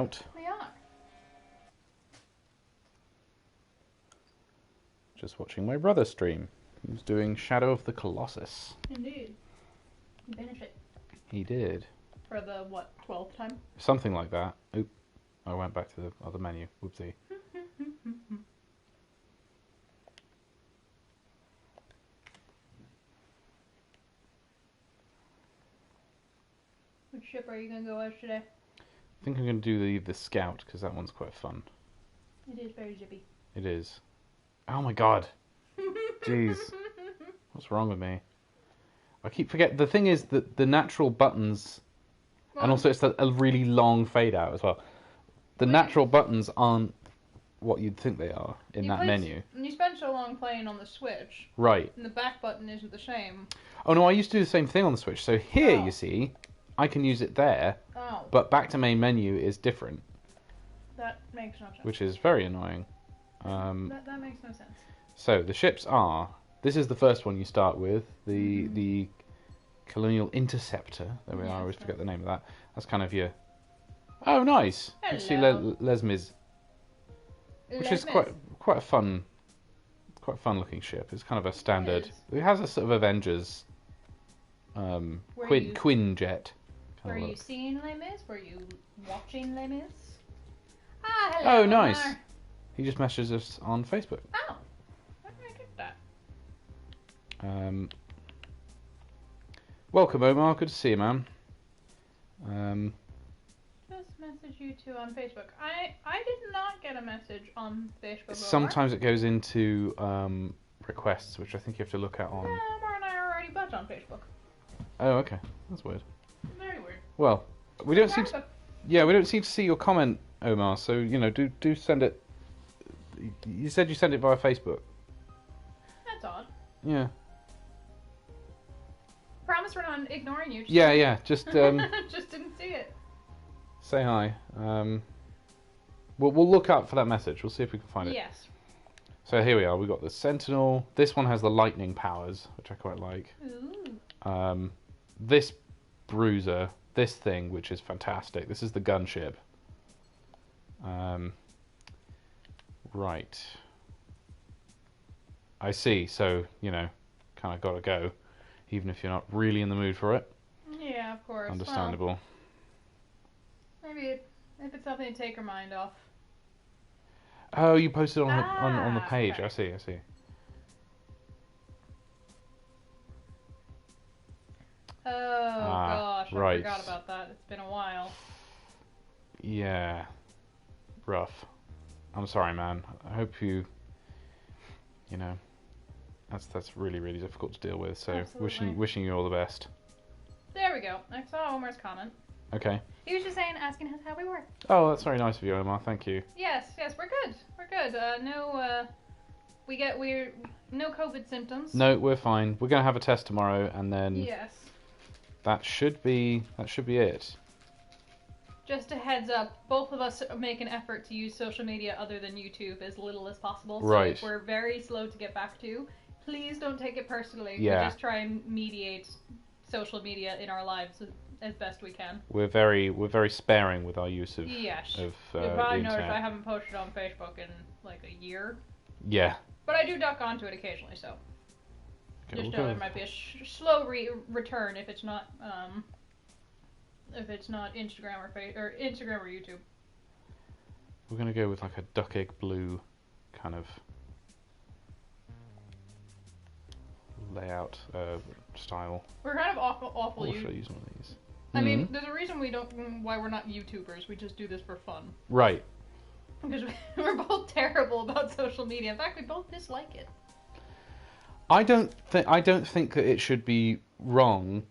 out. They are. Just watching my brother stream. He was doing Shadow of the Colossus. Indeed. You finished it. He did. For the, what, 12th time? Something like that. Oop. I went back to the other menu. Whoopsie. Which ship are you going to go as today? I think I'm going to do the Scout, because that one's quite fun. It is very zippy. It is. Oh my god. Jeez. What's wrong with me? I keep forgetting. The thing is that the natural buttons, and also it's a really long fade out as well. The natural buttons aren't what you'd think they are in that menu. You spent so long playing on the Switch. Right. And the back button isn't the same. Oh no, I used to do the same thing on the Switch. So here, you see, I can use it there, but back to main menu is different. That makes no sense. Which is very annoying. That makes no sense. So the ships are. This is the first one you start with. The Colonial Interceptor. There we are. I always forget the name of that. That's kind of your. Oh, nice. You see Les Mis, which is quite a fun looking ship. It's kind of a standard. It has a sort of Avengers Quinjet. Were you seeing Les Mis? Were you watching Les Mis? Ah, hello. Oh, nice. He just messages us on Facebook. Oh, why did I get that? Welcome, Omar. Good to see you, man. Just message you two on Facebook. I did not get a message on Facebook. Sometimes it goes into requests, which I think you have to look at on. Omar and I are already buds on Facebook. Oh, okay. That's weird. Very weird. Well, we don't seem to. Yeah, we don't seem to see your comment, Omar. So do send it. You said you sent it via Facebook. That's odd. Yeah. Promise we're not ignoring you. Yeah. Just just didn't see it. Say hi. We'll look out for that message. We'll see if we can find it. Yes. So here we are. We've got the Sentinel. This one has the lightning powers, which I quite like. Ooh. This bruiser, this thing, which is fantastic. This is the gunship. Right. I see. So, kind of got to go, even if you're not really in the mood for it. Yeah, of course. Understandable. Well, maybe if it's something to take her mind off. Oh, you posted on the page. Okay. I see. Oh gosh, right. I forgot about that. It's been a while. Yeah. Rough. I'm sorry, man. I hope you that's really, really difficult to deal with. So Absolutely. wishing you all the best. There we go. I saw Omar's comment. Okay. He was just asking us how we were. Oh, that's very nice of you, Omar. Thank you. Yes, we're good. We're good. We're no COVID symptoms. No, we're fine. We're gonna have a test tomorrow, and then Yes. that should be it. Just a heads up, both of us make an effort to use social media other than YouTube as little as possible. So Right. if we're very slow to get back to, please don't take it personally. Yeah. We just try and mediate social media in our lives as best we can. We're very sparing with our use of Yes. of You'll the probably notice internet. I haven't posted on Facebook in like a year. Yeah. But I do duck onto it occasionally, so Okay, just we'll know go- there might be a slow return if it's not Instagram or Instagram or YouTube. We're gonna go with like a duck egg blue kind of layout style. We're kind of awful Or should I use one of these? I mean, there's a reason why we're not YouTubers. We just do this for fun. Right. Because we're both terrible about social media. In fact, we both dislike it. I don't think that it should be wrong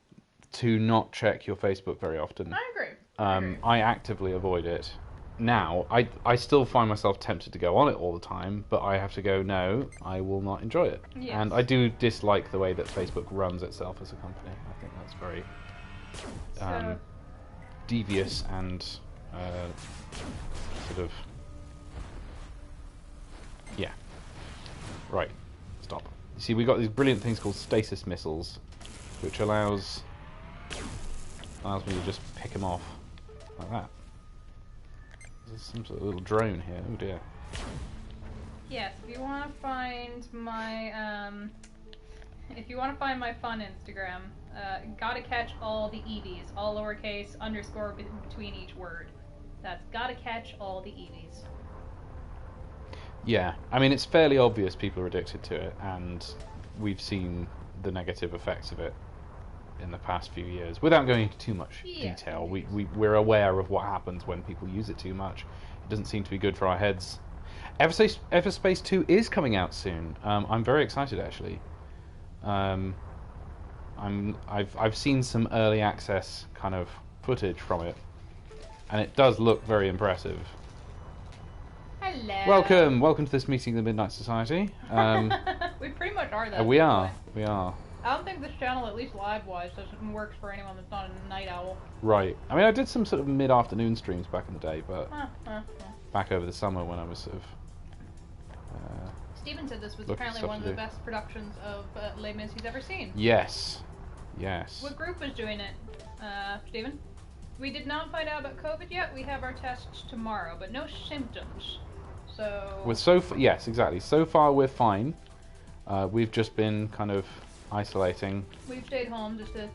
to not check your Facebook very often. I agree. I actively avoid it. Now, I still find myself tempted to go on it all the time, but I have to go, no, I will not enjoy it. Yes. And I do dislike the way that Facebook runs itself as a company. I think that's very devious and sort of... Yeah. Right. Stop. You see, we got these brilliant things called stasis missiles, which allows me to just pick them off like that. There's some sort of little drone here. Oh dear. Yes, if you want to find my fun Instagram, gotta catch all the EVs, all lowercase, underscore between each word. That's gotta catch all the EVs. Yeah, I mean it's fairly obvious people are addicted to it, and we've seen the negative effects of it in the past few years. Without going into too much detail, we're aware of what happens when people use it too much. It doesn't seem to be good for our heads. Everspace 2 is coming out soon. I'm very excited actually. I've seen some early access kind of footage from it, and it does look very impressive. Hello. Welcome to this meeting of the Midnight Society. We pretty much are that. We are. I don't think this channel, at least live-wise, works for anyone that's not a night owl. Right. I mean, I did some sort of mid-afternoon streams back in the day, but back over the summer when I was sort of. Steven said this was apparently one of the best productions of Les Mis he's ever seen. Yes. What group was doing it, Steven? We did not find out about COVID yet. We have our tests tomorrow, but no symptoms. So. Yes, exactly. So far, we're fine. We've just been kind of isolating. We've stayed home just to,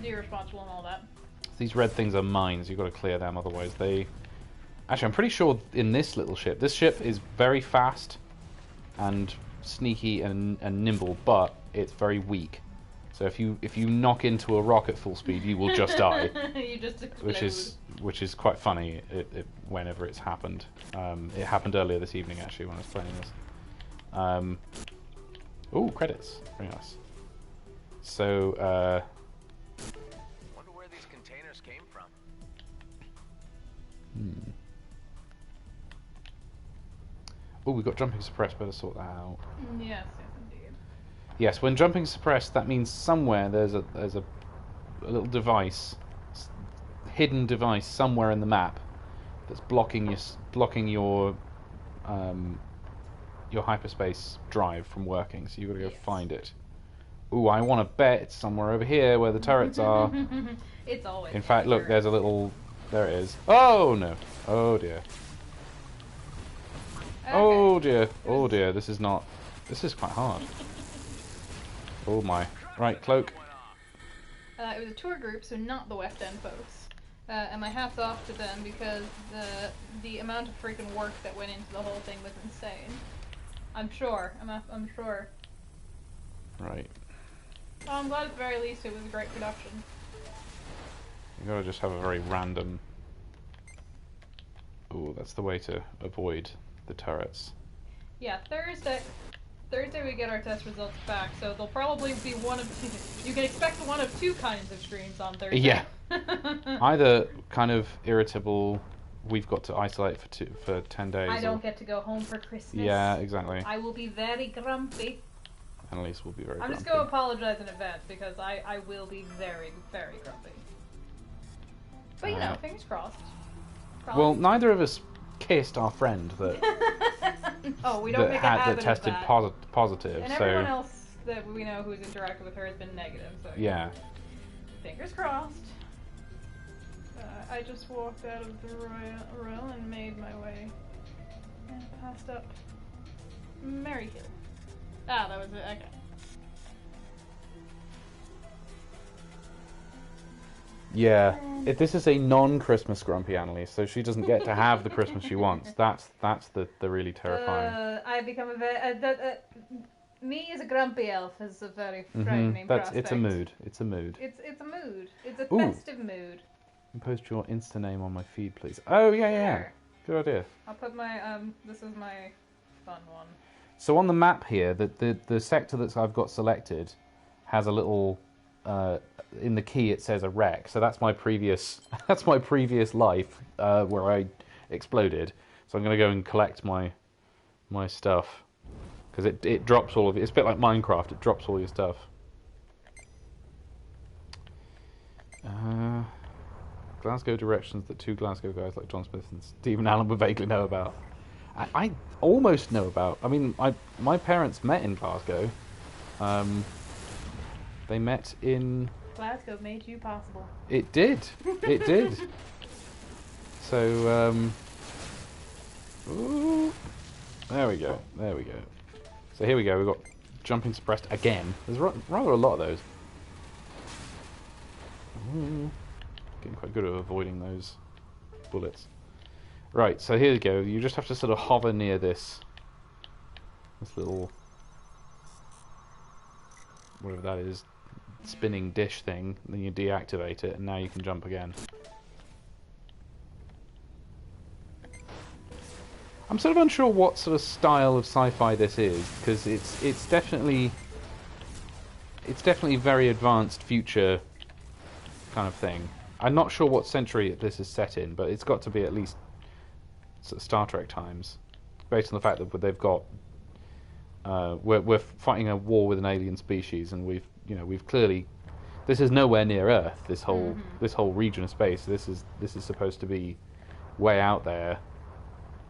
be responsible and all that. These red things are mines. You've got to clear them, otherwise they. Actually, I'm pretty sure in this ship is very fast and sneaky and nimble, but it's very weak. So if you knock into a rock at full speed, you will just die. You just explode. Which is quite funny. Whenever it's happened, it happened earlier this evening actually when I was playing this. Oh, credits, very nice. So. Wonder where these containers came from. Oh, we've got jumping suppressed. Better sort that out. Yes, indeed. Yes, when jumping suppressed, that means somewhere there's a little device, hidden device somewhere in the map that's blocking your hyperspace drive from working. So you've got to go find it. Ooh, I want to bet it's somewhere over here where the turrets are. It's always. In fact, look, there's a little. There it is. Oh no! Oh dear. Okay. Oh dear. Oh dear. This is not. This is quite hard. Oh my. Right, cloak. It was a tour group, so not the West End folks. And my hat's off to them because the amount of freaking work that went into the whole thing was insane. I'm sure. I'm sure. Right. Well, I'm glad at the very least it was a great production. You gotta just have a very random. Oh, that's the way to avoid the turrets. Yeah, Thursday we get our test results back, so there'll probably be one of. You can expect one of two kinds of streams on Thursday. Yeah. Either kind of irritable. We've got to isolate for 10 days. I don't get to go home for Christmas. Yeah, exactly. I will be very grumpy. Annalise will be very I'm grumpy. just going to apologize in advance because I will be very, very grumpy. But fingers crossed. Probably. Well, neither of us kissed our friend that oh, we don't make a habit tested of that. positive. And so everyone else that we know who's interacted with her has been negative. So yeah. Fingers crossed. I just walked out of the Royal and made my way and passed up Mary Hill. Ah, that was it. Okay. Yeah, if this is a non-Christmas grumpy Annalise, so she doesn't get to have the Christmas she wants. That's the really terrifying. I become a very me as a grumpy elf is a very frightening prospect. It's a mood. It's a mood. It's a mood. It's a festive mood. Post your Insta name on my feed, please. Oh yeah. Sure. Good idea. I'll put my this is my fun one. So on the map here, the sector that I've got selected has a little in the key it says a wreck. So that's my previous life where I exploded. So I'm going to go and collect my stuff because it drops all of it. It's a bit like Minecraft. It drops all your stuff. Glasgow directions that two Glasgow guys like John Smith and Stephen Allen would vaguely know about. I almost know about. I mean, my parents met in Glasgow. They met in. Glasgow made you possible. It did. It did. So, ooh, there we go. There we go. So here we go. We've got jumping suppressed again. There's rather a lot of those. Ooh, getting quite good at avoiding those bullets. Right, so here we go. You just have to sort of hover near this little, whatever that is, spinning dish thing. Then you deactivate it, and now you can jump again. I'm sort of unsure what sort of style of sci-fi this is, because it's definitely very advanced future kind of thing. I'm not sure what century this is set in, but it's got to be at least sort of Star Trek times, based on the fact that they've got we're fighting a war with an alien species, and we've clearly, this is nowhere near Earth. This whole region of space. This is supposed to be way out there.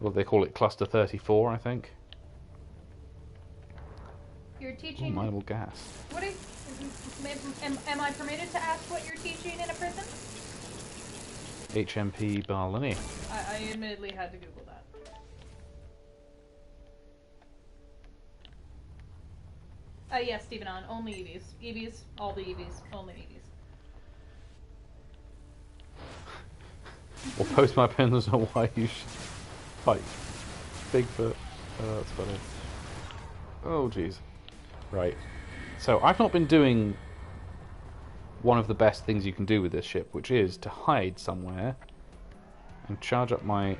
Well, they call it Cluster 34, I think. You're teaching. Mineable gas. What is? Am I permitted to ask what you're teaching in a prison? HMP Barlini. I admittedly had to Google that. Yes, Stephen on. Only EVs. EVs. All the EVs. Only EVs. Or post my opinions on why you should fight Bigfoot. Oh, that's funny. Oh, jeez. Right. So, I've not been doing one of the best things you can do with this ship, which is to hide somewhere and charge up my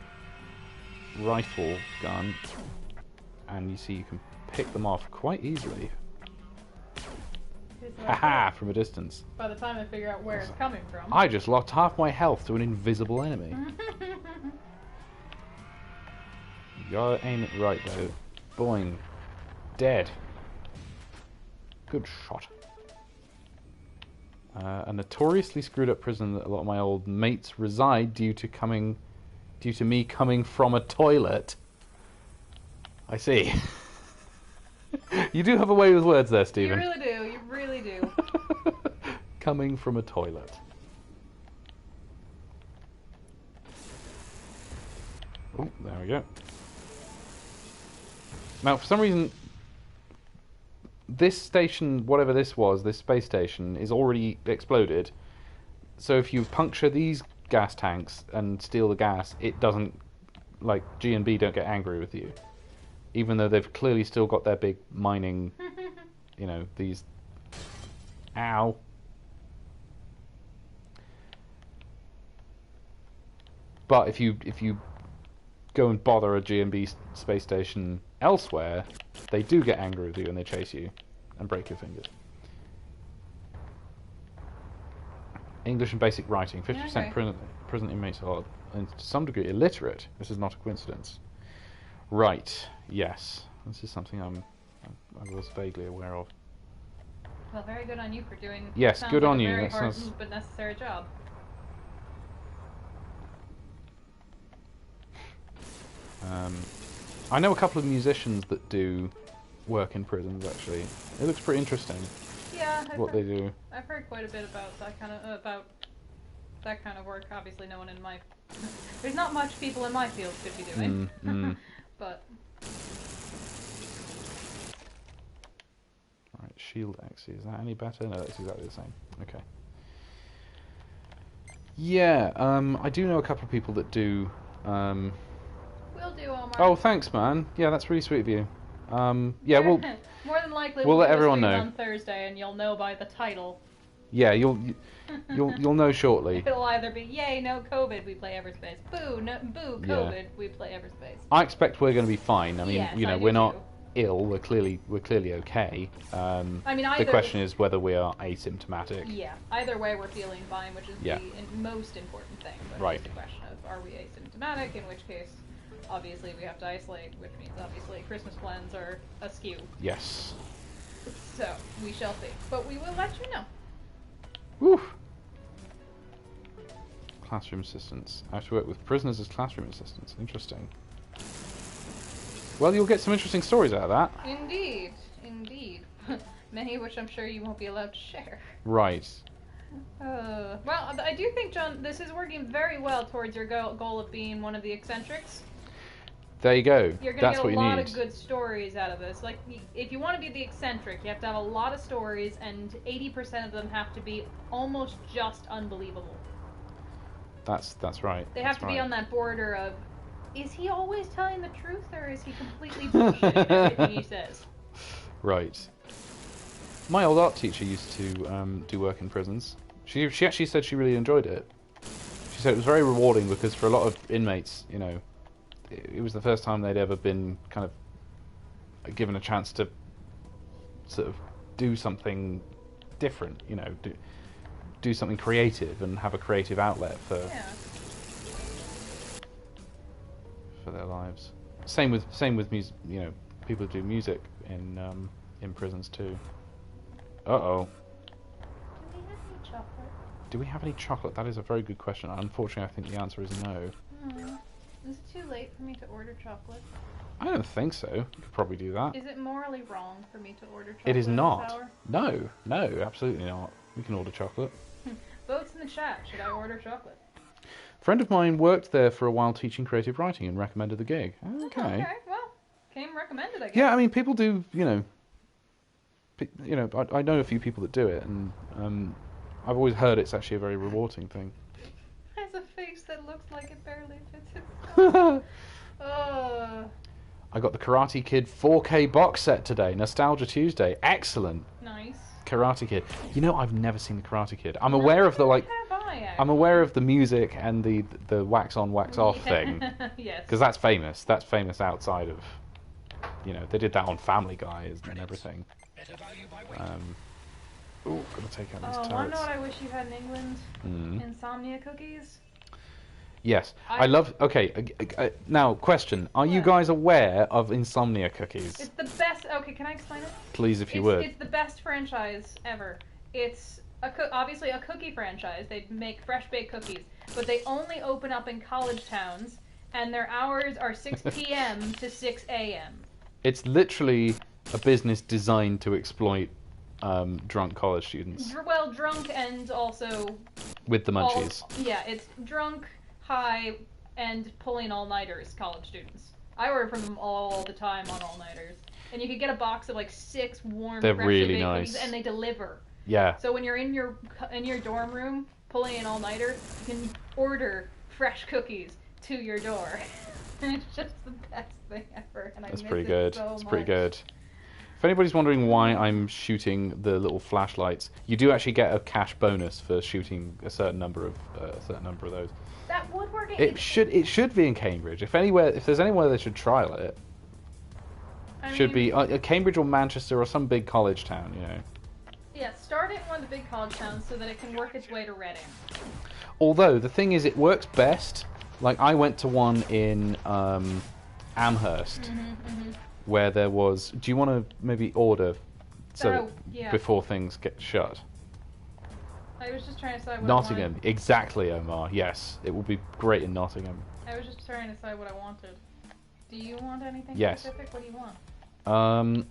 rifle gun, and you see you can pick them off quite easily. Haha, from a distance. By the time I figure out where it's coming from. I just lost half my health to an invisible enemy. You gotta aim it right though. Boing. Dead. Good shot. A notoriously screwed up prison that a lot of my old mates reside due to me coming from a toilet. I see. You do have a way with words there, Stephen. You really do. You really do. Coming from a toilet. Oh, there we go. Now, for some reason, this station, whatever this was, this space station, is already exploded. So if you puncture these gas tanks and steal the gas, it doesn't, like, G&B don't get angry with you. Even though they've clearly still got their big mining, you know, these... Ow. But if you go and bother a G&B space station elsewhere, they do get angry with you and they chase you and break your fingers. English and basic writing. 50% prison inmates are, and to some degree, illiterate. This is not a coincidence. Right. Yes. This is something I was vaguely aware of. Well, very good on you for doing. Yes, good like on a you. Very That hard sounds... but necessary job. I know a couple of musicians that do work in prisons. Actually, it looks pretty interesting. Yeah, they do. I've heard quite a bit about that kind of work. Obviously, no one in my there's not much people in my field could be doing. But right, shield X. Is that any better? No, that's exactly the same. Okay. Yeah, I do know a couple of people that do. We'll do, Omar. Oh, thanks, man. Yeah, that's really sweet of you. Yeah, we'll more than likely we'll let do a everyone stream know on Thursday, and you'll know by the title. Yeah, you'll know shortly. It'll either be yay, no COVID, we play Everspace. Boo, no, boo, COVID, Yeah. we play Everspace. I expect we're going to be fine. I mean, Yes, you know, I do we're not too. ill. We're clearly okay. I mean, the either question is whether we are asymptomatic. Yeah, either way we're feeling fine, which is Yeah. the most important thing. But Right. it's just a question of are we asymptomatic, in which case, obviously we have to isolate, which means obviously Christmas plans are askew. Yes. So, we shall see. But we will let you know. Woo. Classroom assistants. I have to work with prisoners as classroom assistants. Interesting. Well, you'll get some interesting stories out of that. Indeed, indeed. Many which I'm sure you won't be allowed to share. Right. Well, I do think, John, this is working very well towards your goal of being one of the eccentrics. There you go. You're gonna That's get what a you lot need. of good stories out of this. Like, if you want to be the eccentric, you have to have a lot of stories, and 80% of them have to be almost just unbelievable. That's right. They That's have to right. be on that border of, is he always telling the truth, or is he completely bullshitting everything he says? Right. My old art teacher used to do work in prisons. She actually said she really enjoyed it. She said it was very rewarding because for a lot of inmates, you know, it was the first time they'd ever been kind of given a chance to sort of do something different, you know, do something creative and have a creative outlet for their lives. Same with music, you know, people who do music in prisons too. Uh-oh. Do we have any chocolate? Do we have any chocolate? That is a very good question. Unfortunately, I think the answer is no. Is it too late for me to order chocolate? I don't think so. You could probably do that. Is it morally wrong for me to order chocolate? It is this not. hour? No, absolutely not. We can order chocolate. Votes in the chat. Should I order chocolate? A friend of mine worked there for a while teaching creative writing and recommended the gig. Okay. Okay, well, came recommended, I guess. Yeah, I mean, people do, you know, I know a few people that do it, and I've always heard it's actually a very rewarding thing. Has a face that looks like it barely fits itself. I got the Karate Kid 4K box set today. Nostalgia Tuesday. Excellent. Nice. Karate Kid. You know, I've never seen the Karate Kid. I'm aware of the like. Have I, I'm aware of the music and the wax on, wax off thing. Yes. Because that's famous. That's famous outside of. You know, they did that on Family Guy and everything. Ooh, gotta take out these Oh, turrets. wanna know what I wish you had in England? Mm. Insomnia cookies. Yes, I love. Okay, now question: are you What? guys aware of Insomnia cookies? It's the best. Okay, can I explain it? Please, if you would. It's the best franchise ever. It's obviously a cookie franchise. They make fresh baked cookies, but they only open up in college towns, and their hours are 6 p.m. to 6 a.m. It's literally a business designed to exploit drunk college students Well, drunk and also with the munchies. Yeah, it's drunk, high, and pulling all-nighters college students. I order from them all the time on all-nighters. And you could get a box of like 6 warm, They're freshly really baked nice. cookies, and they deliver. Yeah. So when you're in your dorm room pulling an all-nighter, you can order fresh cookies to your door. And it's just the best thing ever. And That's I miss pretty it good. so It's pretty much. good. If anybody's wondering why I'm shooting the little flashlights, you do actually get a cash bonus for shooting a certain number of those. That woodworking. It should be in Cambridge. If there's anywhere they should trial it, should be Cambridge or Manchester or some big college town. You know. Yeah, start it in one of the big college towns so that it can work its way to Reading. Although the thing is, it works best. Like I went to one in Amherst, where there was. Do you want to maybe order Yeah. before things get shut? I was just trying to decide what Nottingham, I wanted. exactly, Omar. Yes, it will be great in Nottingham. I was just trying to decide what I wanted. Do you want anything Yes. specific? What do you want?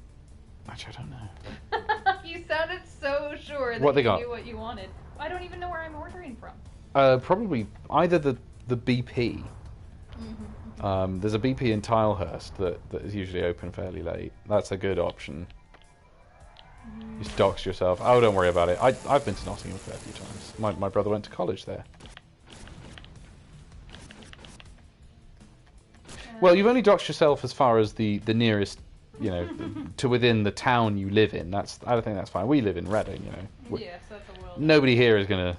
Actually, I don't know. You sounded so sure that What they you got? knew what you wanted. I don't even know where I'm ordering from. Probably either the BP. There's a BP in Tilehurst that is usually open fairly late. That's a good option. You just dox yourself. Oh, don't worry about it. I've been to Nottingham a fair few times. My brother went to college there. Well, you've only doxed yourself as far as the nearest, you know, to within the town you live in. I don't think that's fine. We live in Reading, you know. Yes, that's a world. Nobody here is going to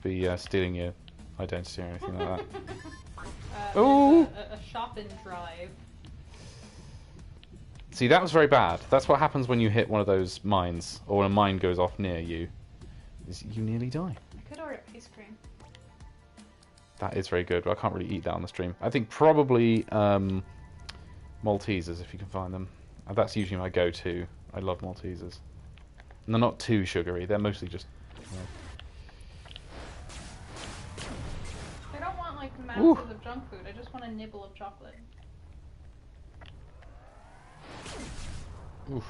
be stealing your identity or anything like that. Ooh. A shopping drive. See, that was very bad. That's what happens when you hit one of those mines, or when a mine goes off near you. Is you nearly die. I could order ice cream. That is very good, but I can't really eat that on the stream. I think probably Maltesers, if you can find them. That's usually my go-to. I love Maltesers. And they're not too sugary. They're mostly just... I don't want like masses Ooh. of junk food. I just want a nibble of chocolate. Oof.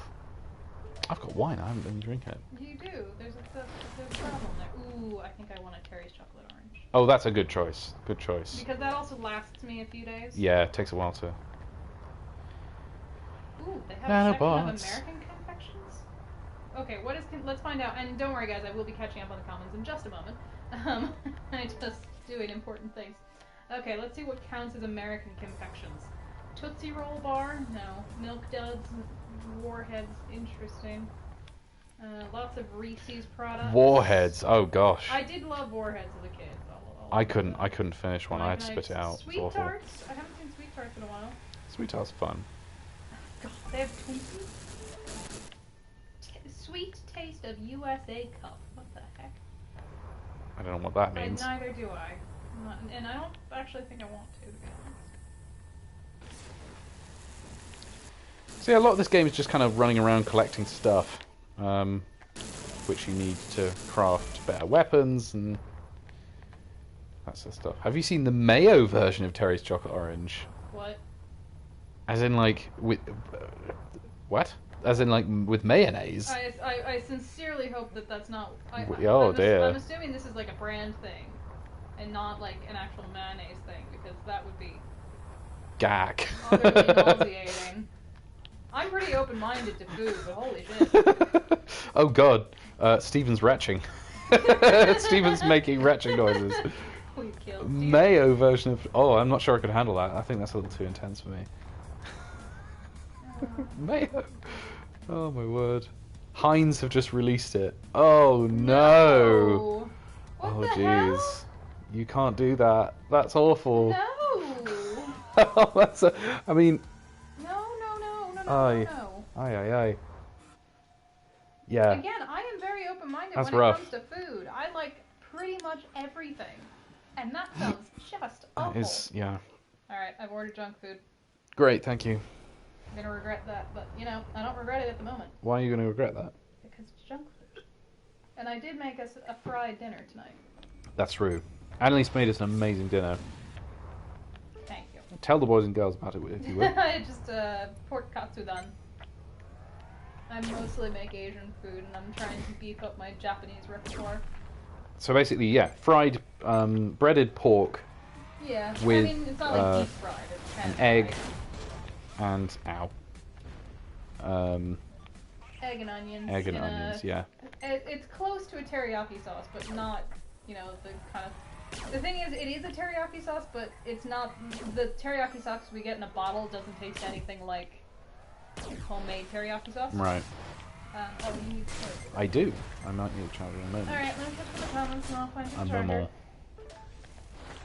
I've got wine. I haven't been drinking it. You do. There's a problem there. Ooh, I think I want a Terry's chocolate orange. Oh, that's a good choice. Good choice. Because that also lasts me a few days. Yeah, it takes a while to. Ooh, they have a section of Nanobots. American confections. Okay, what is? Let's find out. And don't worry, guys. I will be catching up on the comments in just a moment. I just doing important things. Okay, let's see what counts as American confections. Tootsie Roll bar? No. Milk Duds, Warheads, interesting. Lots of Reese's products. Warheads. Oh gosh. I did love Warheads as a kid. I couldn't finish one. I had to spit it out. It was Sweet awful. Tarts? I haven't seen Sweet Tarts in a while. Sweet tarts fun. God, they have Twinkies? Sweet Taste of USA Cup. What the heck? I don't know what that means. Neither do I. And I don't actually think I want to be honest. So yeah, a lot of this game is just kind of running around collecting stuff, which you need to craft better weapons and that sort of stuff. Have you seen the mayo version of Terry's Chocolate Orange? What? As in, like, with... what? As in, like, with mayonnaise? I sincerely hope that that's not... Oh, dear. I'm assuming this is like a brand thing, and not like an actual mayonnaise thing, because that would be Gack. utterly nauseating. I'm pretty open-minded to food, but holy shit. Oh, God. Steven's retching. Steven's making retching noises. We've killed Steve. Mayo version of... Oh, I'm not sure I could handle that. I think that's a little too intense for me. Mayo. Oh my word. Heinz have just released it. Oh no. What Oh the jeez. hell? You can't do that. That's awful. No. Oh, that's a, I mean, No. aye. Aye. Yeah. Again, I am very open-minded That's when rough. it comes to food. I like pretty much everything. And that sounds just awful. Yeah. Alright, I've ordered junk food. Great, thank you. I'm gonna regret that, but you know, I don't regret it at the moment. Why are you going to regret that? Because it's junk food. And I did make us a fried dinner tonight. That's true. Annalise made us an amazing dinner. Thank you. Tell the boys and girls about it if you will. I just, pork katsudan. I mostly make Asian food, and I'm trying to beef up my Japanese repertoire. So basically, yeah, fried, breaded pork Yeah, with, I mean, it's not like deep fried. It's an pan egg fried. and Egg and onions. egg and in onions. Yeah. It's close to a teriyaki sauce, but not, you know, the kind of... The thing is, it is a teriyaki sauce, but it's not... The teriyaki sauce we get in a bottle doesn't taste anything like homemade teriyaki sauce. Right. Oh, you need to charge it. I do. I might need a charger in a moment. Alright, let me catch the comments and I'll find your And no charger. more.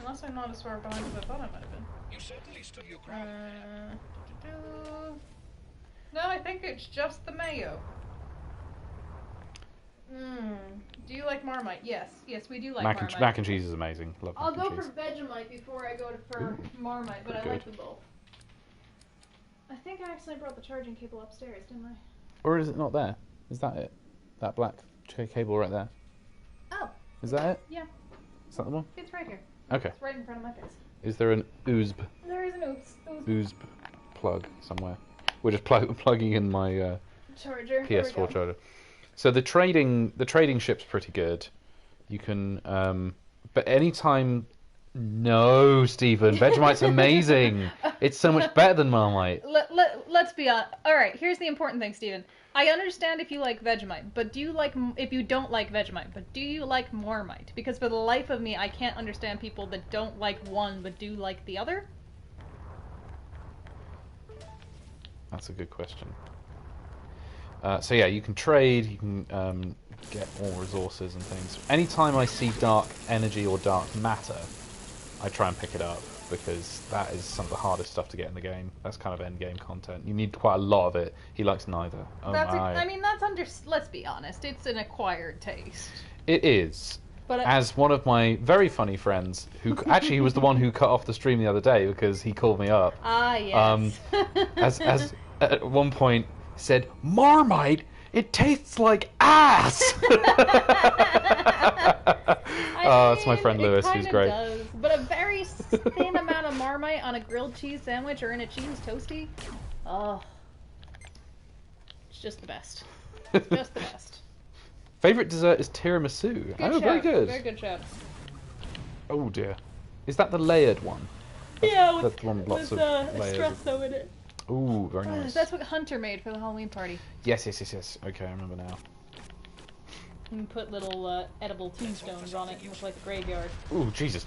Unless I'm not as far behind as I thought I might have been. You certainly stood your ground. No, I think it's just the mayo. Do you like Marmite? Yes, we do like Marmite. Mac and cheese is amazing. Love I'll mac go and for cheese. Vegemite before I go for Marmite, but I like Good. them both. I think I actually brought the charging cable upstairs, didn't I? Or is it not there? Is that it? That black cable right there? Oh. Is that it? Yeah, Is that the one? it's right here. Okay. It's right in front of my face. Is there an USB There is an oops. plug somewhere? We're just plugging in my Charger. There we PS4 go. charger. So the trading ship's pretty good. You can, but anytime. No, Stephen, Vegemite's amazing. It's so much better than Marmite. Let's be honest. All right, here's the important thing, Steven. I understand if you like Vegemite, but do you like if you don't like Vegemite, but do you like Marmite? Because for the life of me, I can't understand people that don't like one but do like the other. That's a good question. So yeah, you can trade, you can get more resources and things. Anytime I see dark energy or dark matter, I try and pick it up, because that is some of the hardest stuff to get in the game. That's kind of end game content. You need quite a lot of it. He likes neither. Oh my. I mean, let's be honest, it's an acquired taste. It is. But As one of my very funny friends, who actually he was the one who cut off the stream the other day because he called me up. Yes. As at one point said, "Marmite, it tastes like ass." It's my friend Lewis, who's great. Does, but a very thin amount of Marmite on a grilled cheese sandwich or in a cheese toasty, oh, it's just the best. It's just the best. Favorite dessert is tiramisu. Good Oh, very shout. good. Very good shout. Oh dear. Is that the layered one? Yeah, That's the one with lots of layers. espresso in it. Ooh, very nice. That's what Hunter made for the Halloween party. Yes. Okay, I remember now. You can put little edible tombstones on it, much like a graveyard. Ooh, Jesus.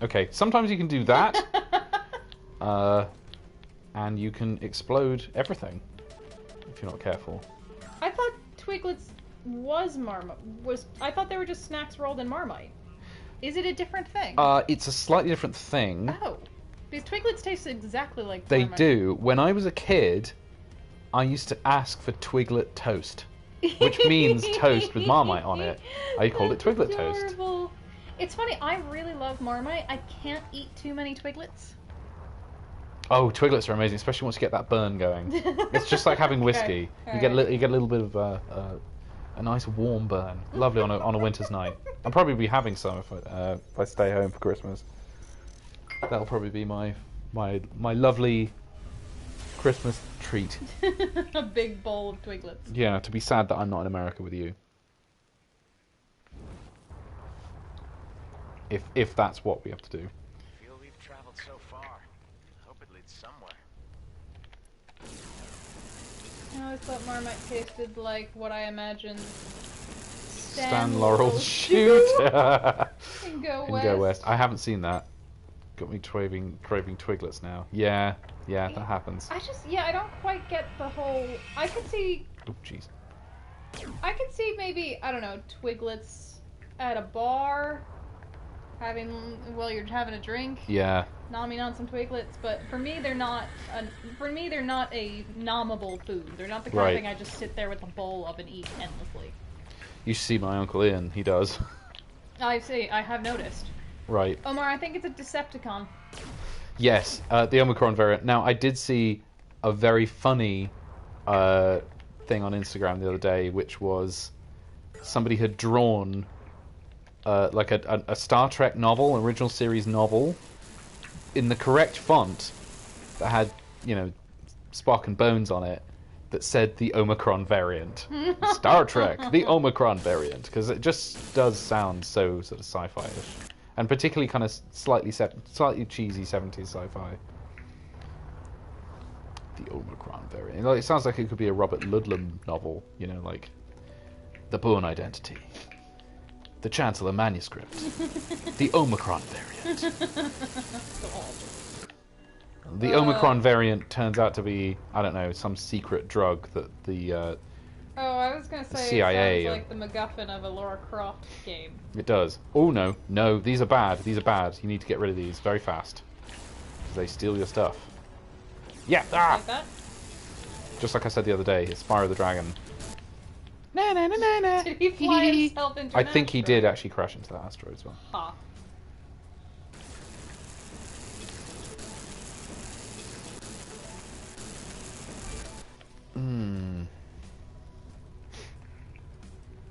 Okay, sometimes you can do that. And you can explode everything if you're not careful. I thought Twiglets was Marmite. I thought they were just snacks rolled in Marmite. Is it a different thing? It's a slightly different thing. Oh. Because Twiglets taste exactly like They Marmite. do. When I was a kid, I used to ask for Twiglet toast, which means toast with Marmite on it. I called it Twiglet toast. Adorable. It's funny, I really love Marmite. I can't eat too many Twiglets. Oh, Twiglets are amazing, especially once you get that burn going. It's just like having whiskey. Okay. You get you get a little bit of a nice warm burn. Lovely on a winter's night. I'll probably be having some if I stay home for Christmas. That'll probably be my lovely Christmas treat. A big bowl of Twiglets. Yeah, to be sad that I'm not in America with you. If that's what we have to do. Feel we've traveled so far. Hope it leads somewhere. I always thought Marmite tasted like what I imagined Stan Laurel's shoot. And Go And West. Go West. I haven't seen that. Got me craving Twiglets now. Yeah, that happens. I don't quite get the whole. I could see Oh, jeez. maybe, I don't know, Twiglets at a bar, while you're having a drink, Yeah. nomming on some Twiglets. But for me, they're not a nommable food. They're not the kind Right. of thing I just sit there with a bowl of and eat endlessly. You should see my Uncle Ian. He does. I have noticed. Right. Omar, I think it's a Decepticon. Yes, the Omicron variant. Now, I did see a very funny thing on Instagram the other day, which was somebody had drawn like a Star Trek novel, an original series novel, in the correct font that had, Spock and Bones on it, that said the Omicron variant. Star Trek, the Omicron variant, because it just does sound so sort of sci-fi-ish. And particularly kind of slightly cheesy 70s sci-fi. The Omicron variant. It sounds like it could be a Robert Ludlum novel, like The Bourne Identity, The Chancellor Manuscript, The Omicron variant. The Omicron variant turns out to be, I don't know, some secret drug that the Oh, I was gonna say CIA, it sounds like the MacGuffin of a Lara Croft game. it does. Oh no, these are bad. These are bad. You need to get rid of these very fast, because they steal your stuff. Yeah, Like that? just like I said the other day, it's Spyro the Dragon. Na na na na na. Did he fly himself into I an think he asteroid? did actually crash into that asteroid as well. Ha.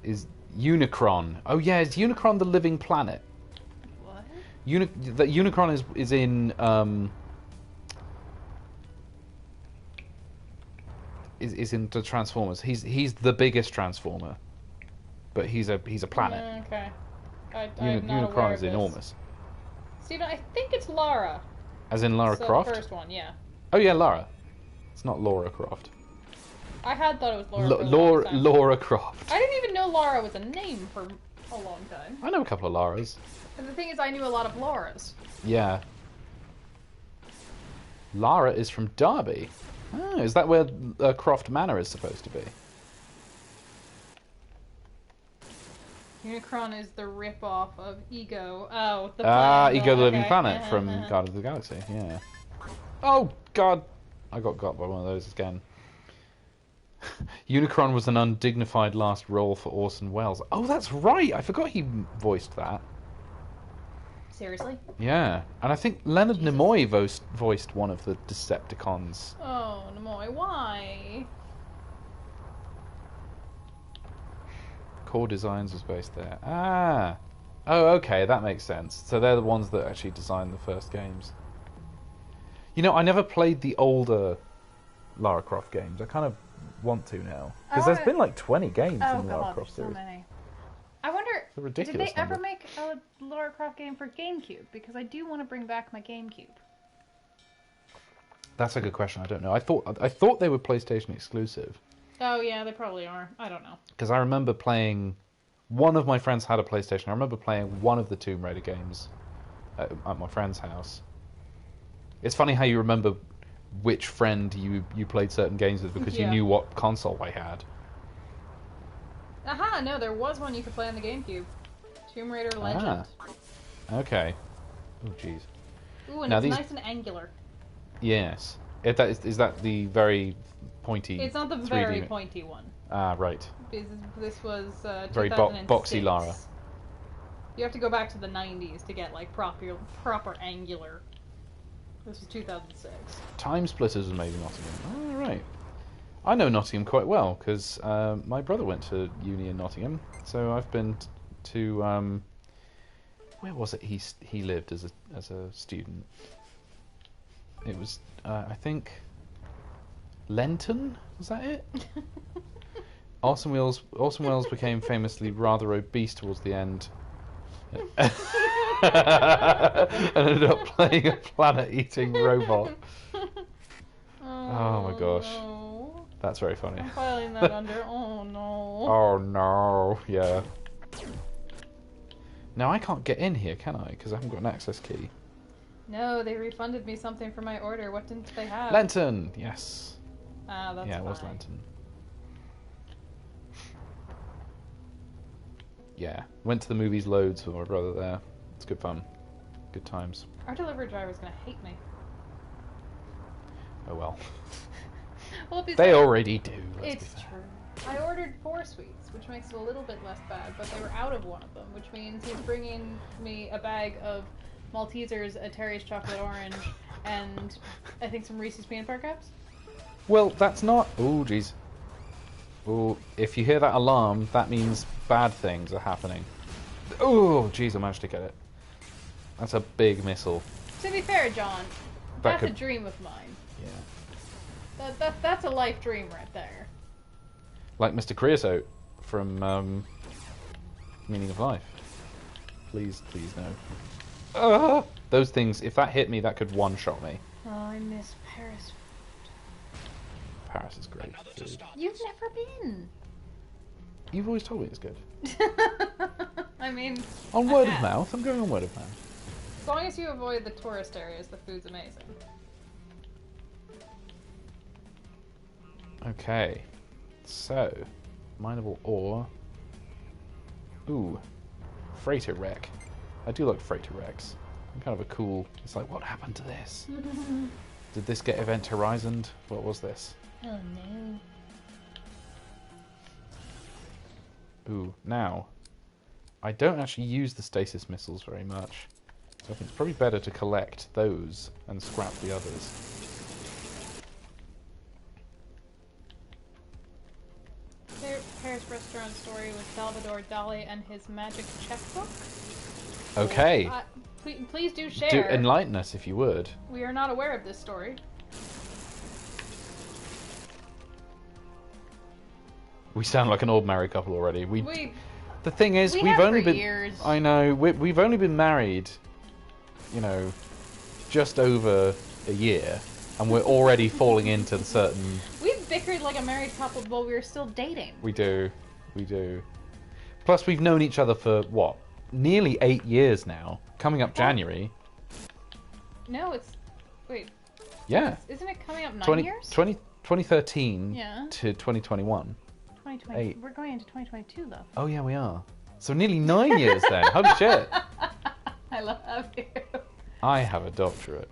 Is Unicron? Oh yeah, is Unicron the living planet? What? The Unicron is in is in the Transformers. He's the biggest Transformer, but he's a planet. Okay. I'm not aware Unicron of is this. enormous. Steven, I think it's Lara. As in Lara So Croft? The first one, yeah. Oh yeah, Lara. It's not Laura Croft. I had thought it was Lara. for a long time. Laura Croft. I didn't even know Lara was a name for a long time. I know a couple of Laras. And the thing is, I knew a lot of Laras. Yeah. Lara is from Derby. Oh, is that where Croft Manor is supposed to be? Unicron is the rip-off of Ego. Oh, the Ah, planet. Ego the Living Okay. Planet from Guardians of the Galaxy, yeah. Oh, God. I got by one of those again. Unicron was an undignified last role for Orson Welles. Oh, that's right. I forgot he voiced that. Seriously? Yeah. And I think Leonard Nimoy voiced one of the Decepticons. Oh, Nimoy, why? Core Designs was based there. Ah. Oh, okay. That makes sense. So they're the ones that actually designed the first games. I never played the older Lara Croft games. I kind of want to now. Because there's been like 20 games Oh in the Lara god, Croft so series. many. I wonder, It's a ridiculous did they ever number. make a Lara Croft game for GameCube? Because I do want to bring back my GameCube. That's a good question. I don't know. I thought they were PlayStation exclusive. Oh yeah, they probably are. I don't know. Because I remember playing... One of my friends had a PlayStation. I remember playing one of the Tomb Raider games at my friend's house. It's funny how you remember which friend you played certain games with because you Yeah. knew what console they had. Aha, no, there was one you could play on the GameCube. Tomb Raider Legend. Okay. Oh, jeez. Ooh, and Now it's these- nice and angular. Yes. Is that the very pointy... It's not the 3D very pointy one. Ah, right. This was Very 2006. boxy Lara. You have to go back to the 90s to get like proper angular. This was 2006. Time Splitters was made in Nottingham. Oh, right. I know Nottingham quite well because my brother went to uni in Nottingham, so I've been to where was it he lived as a student? It was I think Lenton, was that it? Orson Welles became famously rather obese towards the end. And ended up playing a planet-eating robot. Oh my gosh. No. That's very funny. I'm filing that under. Oh no. Oh no, yeah. Now I can't get in here, can I? Because I haven't got an access key. No, they refunded me something for my order. What didn't they have? Lenton, yes. Ah, that's Yeah, it was fine. Lenton. Yeah, went to the movies loads with my brother there. It's good fun, good times. Our delivery driver's gonna hate me. Oh well, Well, if they already do. Let's It's be fair. true. I ordered 4 sweets, which makes it a little bit less bad, but they were out of one of them, which means he's bringing me a bag of Maltesers, a Terry's chocolate orange, and I think some Reese's peanut butter cups. Well, that's not. Oh, jeez. Oh, if you hear that alarm, that means bad things are happening. Oh, jeez, I managed to get it. That's a big missile. To be fair, John, That that's a could- dream of mine. Yeah. That's a life dream right there. Like Mr. Creosote from Meaning of Life. Please, please no. Those things, if that hit me, that could one-shot me. Oh, I miss Paris. Paris is great food. You've never been. You've always told me it's good. I mean, On I word of have. mouth, I'm going on word of mouth. As long as you avoid the tourist areas, the food's amazing. Okay. So, mineable ore. Ooh. Freighter wreck. I do like freighter wrecks. I'm kind of a cool... It's like, what happened to this? Did this get Event Horizoned? What was this? Oh no. Ooh, now, I don't actually use the stasis missiles very much, so I think it's probably better to collect those and scrap the others. Paris restaurant story with Salvador Dali and his magic checkbook. Okay, Please do share. do enlighten us if you would. We are not aware of this story. We sound like an old married couple already. The thing is, we we've have only for been... years. I know, we've only been married, you know, just over a year, and we're already falling into the certain... We've bickered like a married couple while we were still dating. We do. Plus, we've known each other for, what, nearly 8 years now. Coming up January. No, it's... Wait, Yeah. isn't it coming up 9 20, years? 2013 Yeah. to 2021. 2020. 8. We're going into 2022 though. Oh, yeah, we are. So nearly 9 years then. Holy shit. I love you. I have a doctorate.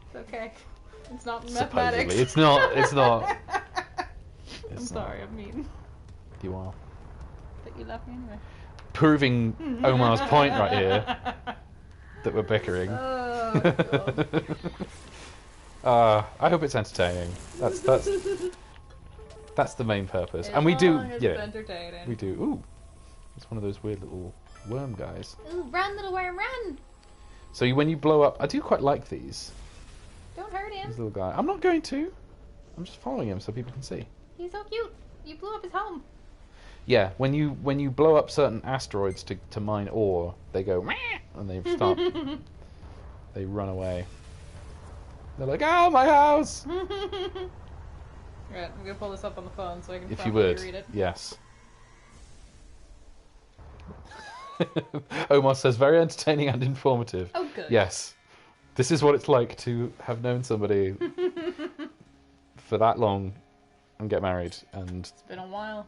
It's okay. It's not Supposedly. mathematics. It's not. It's not. I'm It's sorry, not. I'm mean. You are. But you love me anyway. Proving Omar's point right here that we're bickering. Oh, God. I hope it's entertaining. That's the main purpose. As And we do, long as yeah, it's entertaining. we do. Ooh, it's one of those weird little worm guys. Ooh, run, little worm, run! So when you blow up, I do quite like these. Don't hurt him. This little guy. I'm not going to. I'm just following him so people can see. He's so cute. You blew up his home. Yeah, when you blow up certain asteroids to mine ore, they go "Meow," and they start they run away. They're like, "Oh, my house!" Right, I'm gonna pull this up on the phone so I can If you properly would, read it. yes. Omar says, very entertaining and informative. Oh, good. Yes. This is what it's like to have known somebody for that long and get married. And It's been a while.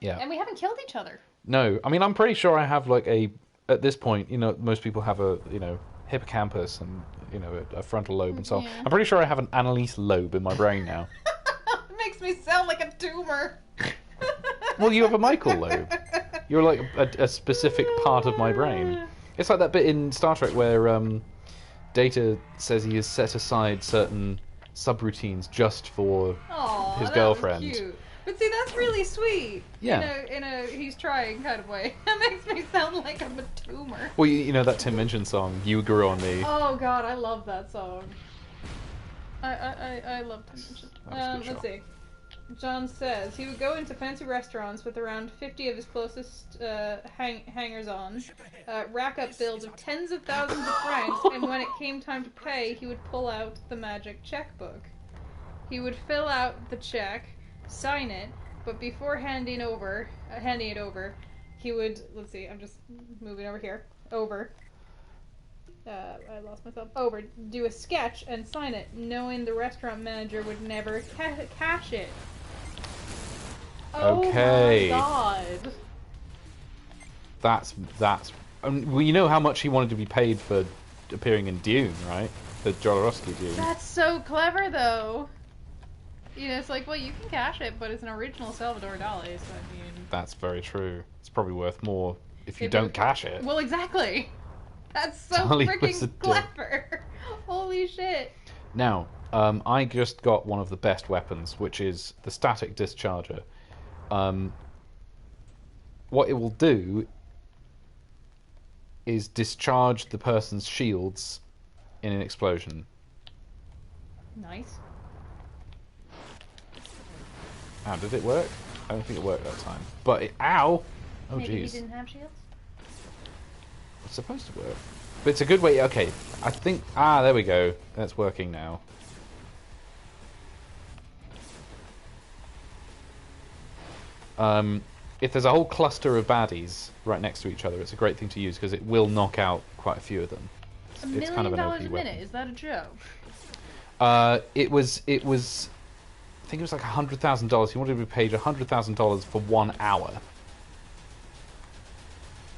yeah. And we haven't killed each other. No, I mean, I'm pretty sure I have like at this point, you know, most people have a, you know, hippocampus and, you know, a frontal lobe and so on. Yeah. I'm pretty sure I have an Annalise lobe in my brain now. It makes me sound like a tumor. Well, you have a Michael lobe. You're like a specific part of my brain. It's like that bit in Star Trek where Data says he has set aside certain subroutines just for Aw, his that girlfriend. was cute. But see, that's really sweet. Yeah. In a he's trying kind of way. That makes me sound like I'm a tumor. Well, you know that Tim Minchin song, "You Grew on Me." Oh God, I love that song. I love Tim Minchin. That was a good Let's shot. see. John says he would go into fancy restaurants with around 50 of his closest hangers-on, rack up bills of tens of thousands of francs, and when it came time to pay, he would pull out the magic checkbook. He would fill out the check, sign it, but before handing it over, he would, let's see, I'm just moving over here, I lost myself, do a sketch and sign it, knowing the restaurant manager would never cash it. Okay. Oh my God. That's. Well, you know how much he wanted to be paid for appearing in Dune, right? The Jodorowsky Dune. That's so clever, though. You know, it's like, well, you can cash it, but it's an original Salvador Dali, so I mean... That's very true. It's probably worth more if you If don't it- cash it. Well, exactly. That's so Dali was a freaking dick. clever. Holy shit. Now, I just got one of the best weapons, which is the static discharger. What it will do is discharge the person's shields in an explosion. Nice. Ow, did it work? I don't think it worked that time. But ow! Oh Maybe he jeez. didn't have shields? It's supposed to work. But it's a good way... Okay, I think... there we go. That's working now. If there's a whole cluster of baddies right next to each other, it's a great thing to use because it will knock out quite a few of them. $1 million kind of an OP a minute? weapon. Is that a joke? It was. I think it was like $100,000. He wanted to be paid $100,000 for 1 hour,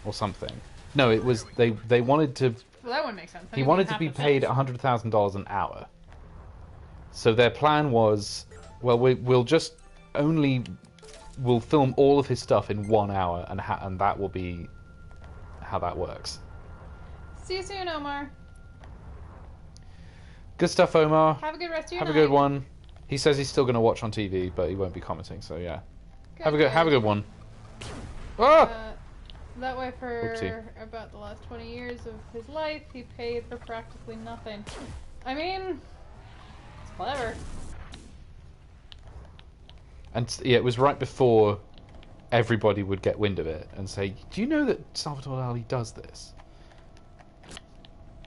or something. No, it was they wanted to. Well, that wouldn't make sense. He wanted to be paid $100,000 an hour. So their plan was, well, we'll just we'll film all of his stuff in 1 hour, and that will be how that works. See you soon, Omar. Good stuff, Omar. Have a good rest of your Have a night. good one. He says he's still going to watch on TV, but he won't be commenting. So yeah, have a Good. good one. Ah! That way, for Oopsie. about the last 20 years of his life, he paid for practically nothing. I mean, it's clever. And yeah, it was right before everybody would get wind of it and say, "Do you know that Salvador Dali does this?"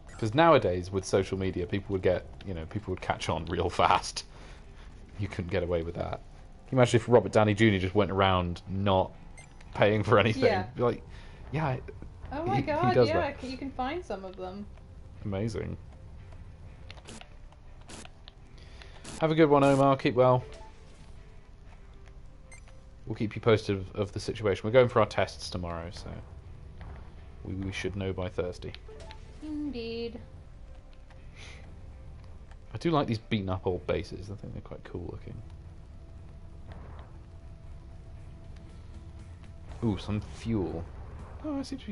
Because nowadays, with social media, people would catch on real fast. You couldn't get away with that. Can you imagine if Robert Downey Jr. just went around not paying for anything? Yeah. Be like, yeah. Oh my He god, does yeah, that. you can find some of them. Amazing. Have a good one, Omar. Keep well. We'll keep you posted of the situation. We're going for our tests tomorrow, so we should know by Thursday. Indeed. I do like these beaten up old bases. I think they're quite cool looking. Ooh, some fuel. Oh, I seem to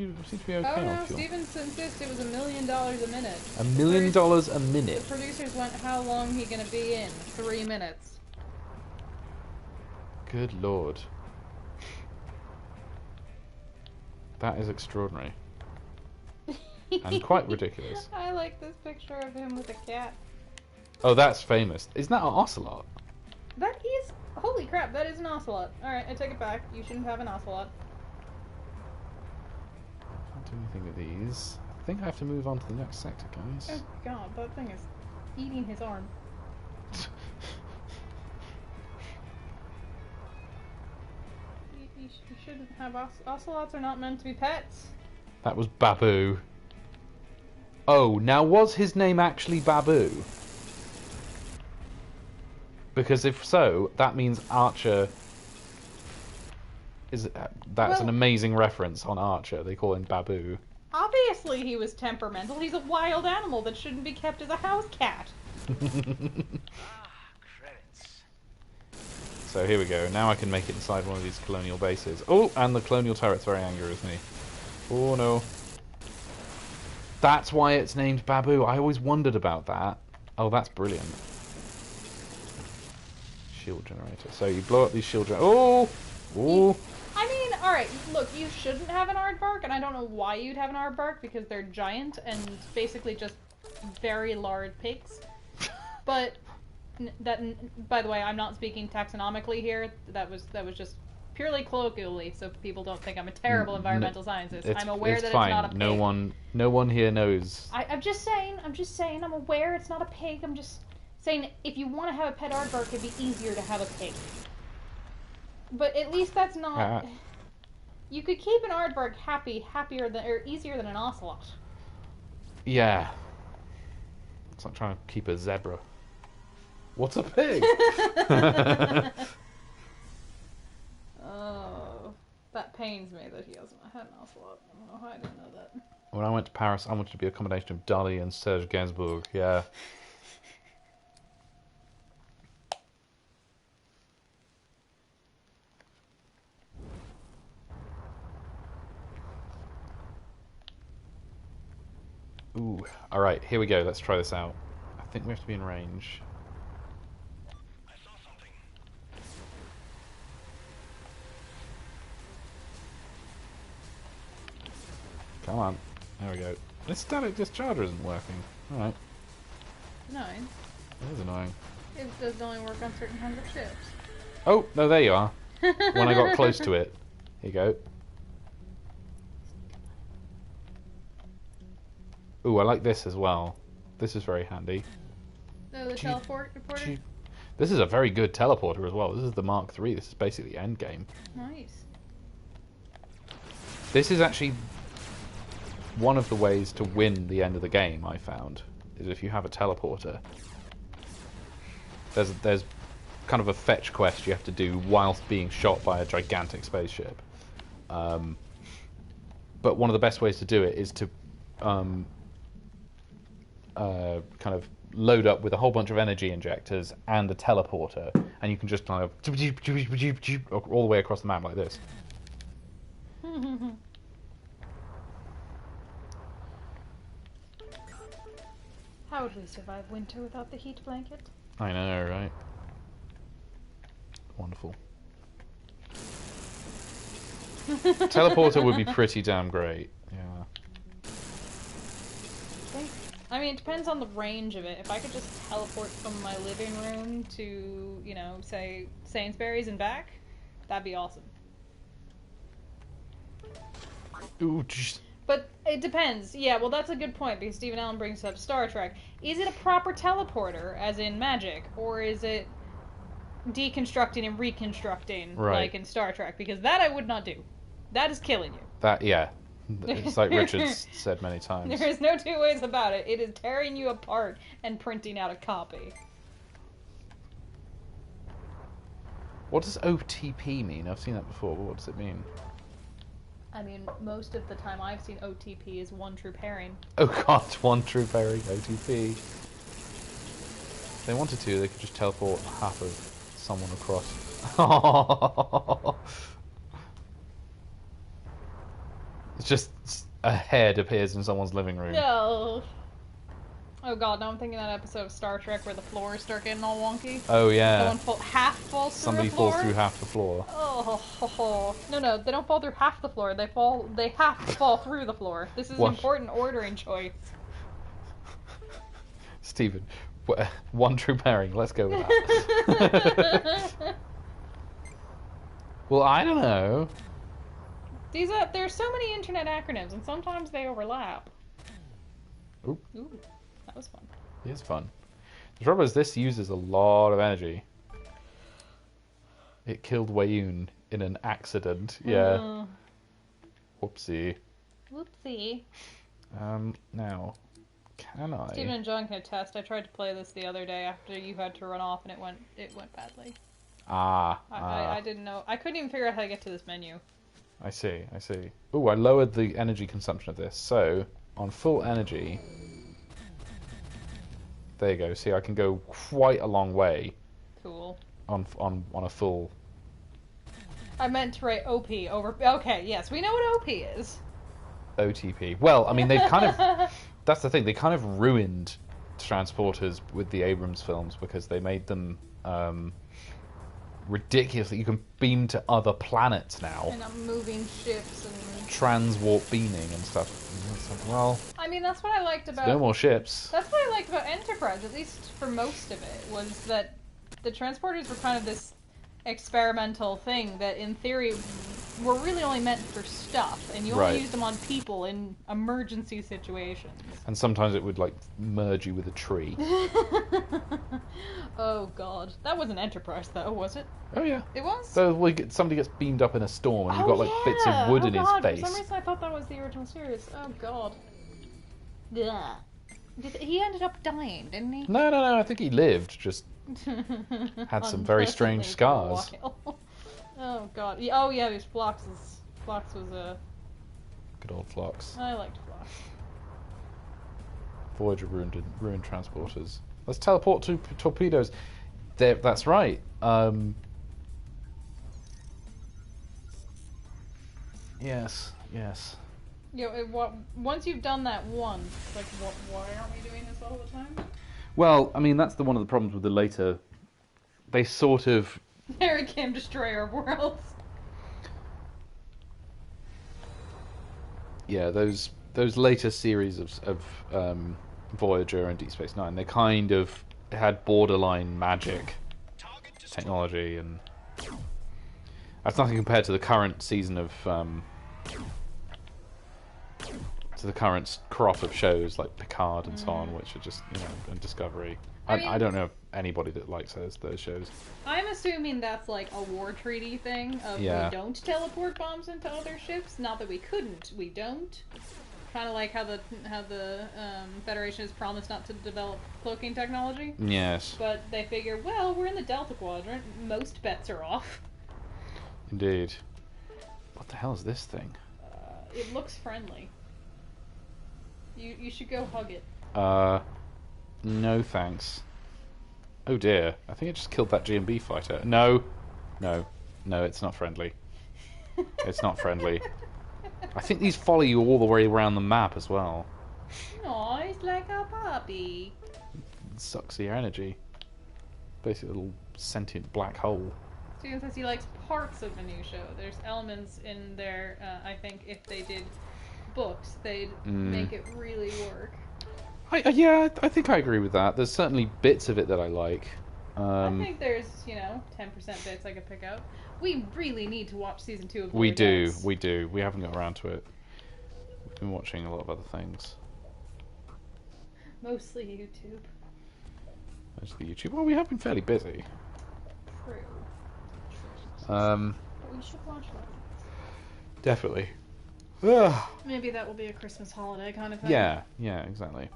be okay Oh on no, fuel. Steven insists it was $1 million a minute. $1 million a The minute. producers went, how long he gonna be in? 3 minutes. Good lord. That is extraordinary. And quite ridiculous. I like this picture of him with a cat. Oh, that's famous. Isn't that an ocelot? That is... Holy Holy crap, that is an ocelot. Alright, I take it back. You shouldn't have an ocelot. Can't do anything with these. I think I have to move on to the next sector, guys. Oh god, that thing is eating his arm. You shouldn't have ocelots are not meant to be pets. That was Babu. Oh, now was his name actually Babu? Because if so, that means Archer is... that's an amazing reference on Archer. They call him Babu. Obviously he was temperamental. He's a wild animal that shouldn't be kept as a house cat. Credits. So here we go. Now I can make it inside one of these colonial bases. Oh, and the colonial turret's very angry with me. Oh no. That's why it's named Babu. I always wondered about that. Oh, that's brilliant. Shield generator. So you blow up these shield generators. Oh! Oh! I mean, alright, look, you shouldn't have an aardvark, and I don't know why you'd have an aardvark, because they're giant and basically just very large pigs. But by the way, I'm not speaking taxonomically here. That was just purely colloquially, so people don't think I'm a terrible environmental scientist. I'm aware that fine. It's not a pig. No one here knows. I'm just saying, I'm aware it's not a pig. I'm just saying, if you want to have a pet aardvark, it'd be easier to have a pig. But at least that's not... You could keep an aardvark happier than, or easier than an ocelot. Yeah. It's like trying to keep a zebra. What's a pig? Oh, that pains me that he hasn't had an ocelot. I don't know how I didn't know that. When I went to Paris, I wanted to be a combination of Dali and Serge Gainsbourg. Yeah. Ooh. Alright, here we go. Let's try this out. I think we have to be in range. I saw something. Come on. There we go. This static discharger isn't working. Alright. Annoying. That is annoying. It does only work on certain kinds of ships. Oh, no, there you are. When I got close to it. Here you go. Ooh, I like this as well. This is very handy. Oh, the teleporter? This is a very good teleporter as well. This is the Mark III. This is basically endgame. Nice. This is actually one of the ways to win the end of the game, I found, is if you have a teleporter. There's kind of a fetch quest you have to do whilst being shot by a gigantic spaceship. But one of the best ways to do it is to kind of load up with a whole bunch of energy injectors and a teleporter, and you can just kind of all the way across the map like this. How would we survive winter without the heat blanket? I know, right? Wonderful. Teleporter would be pretty damn great. Yeah. I mean, it depends on the range of it. If I could just teleport from my living room to, you know, say, Sainsbury's and back, that'd be awesome. Ooh, just... But it depends. Yeah, well, that's a good point, because Stephen Allen brings up Star Trek. Is it a proper teleporter, as in magic, or is it deconstructing and reconstructing, like in Star Trek? Because that I would not do. That is killing you. That, yeah. It's like Richard's said many times. There is no two ways about it. It is tearing you apart and printing out a copy. What does OTP mean? I've seen that before, but what does it mean? I mean, most of the time I've seen OTP is one true pairing. Oh god, one true pairing, OTP. If they wanted to, they could just teleport half of someone across. It's just a head appears in someone's living room. No. Oh god, now I'm thinking that episode of Star Trek where the floors start getting all wonky. Oh yeah. Someone half falls through Somebody the floor. falls through half the floor. Oh, no, they don't fall through half the floor. They have to fall through the floor. This is What? an important ordering choice. Stephen, one true pairing. Let's go with that. Well, I don't know. There's so many internet acronyms, and sometimes they overlap. Ooh. Ooh, that was fun. It's fun. The trouble is, this uses a lot of energy. It killed Wayoon in an accident. Yeah. Whoopsie. Whoopsie. Now, can I? Stephen and John can attest. I tried to play this the other day after you had to run off, and it went badly. I didn't know. I couldn't even figure out how to get to this menu. I see. Ooh, I lowered the energy consumption of this. So, on full energy... There you go. See, I can go quite a long way. Cool. On a full... I meant to write OP over... Okay, yes, we know what OP is. OTP. Well, I mean, they've kind of... That's the thing. They kind of ruined transporters with the Abrams films because they made them ridiculous. You can beam to other planets now. And I'm moving ships and... Transwarp beaming and stuff. Like, well... I mean, that's what I liked about... No more ships. That's what I liked about Enterprise, at least for most of it, was that the transporters were kind of this experimental thing that, in theory, were really only meant for stuff, and you only used them on people in emergency situations. And sometimes it would, like, merge you with a tree. Oh, God. That wasn't Enterprise, though, was it? Oh, yeah. It was? So somebody gets beamed up in a storm, and you've got, like, bits of wood in his face. For some reason I thought that was the original series. Oh, God. Yeah. He ended up dying, didn't he? No. I think he lived, just had some very strange scars. Oh, God. Oh, yeah, these Phlox was a... Good old Phlox. I liked Phlox. Voyager ruined transporters. Let's teleport to torpedoes. That's right. Yes. You know, once you've done that once, like, why aren't we doing this all the time? Well, I mean, that's one of the problems with the later... They sort of... There it came, destroy our worlds. Yeah, those later series of Voyager and Deep Space Nine, they kind of had borderline magic technology, and that's nothing compared to the current season of to the current crop of shows like Picard and so on, which are just, you know, and Discovery. I don't know of anybody that likes those shows. I'm assuming that's like a war treaty thing of we don't teleport bombs into other ships. Not that we couldn't, we don't. Kind of like how the Federation has promised not to develop cloaking technology. Yes. But they figure, well, we're in the Delta Quadrant. Most bets are off. Indeed. What the hell is this thing? It looks friendly. You should go hug it. No thanks. Oh dear, I think it just killed that GMB fighter. No, it's not friendly. It's not friendly. I think these follow you all the way around the map as well. Aw, he's like a puppy. It sucks your energy. Basically a little sentient black hole. Steven says he likes parts of the new show. There's elements in there, I think if they did books, they'd make it really work. I think I agree with that. There's certainly bits of it that I like. I think there's, 10% bits I could pick out. We really need to watch season 2 of We do. We haven't got around to it. We've been watching a lot of other things. Mostly YouTube. Mostly YouTube. Well, we have been fairly busy. True. But we should watch that. Definitely. Maybe that will be a Christmas holiday kind of thing. Yeah, exactly.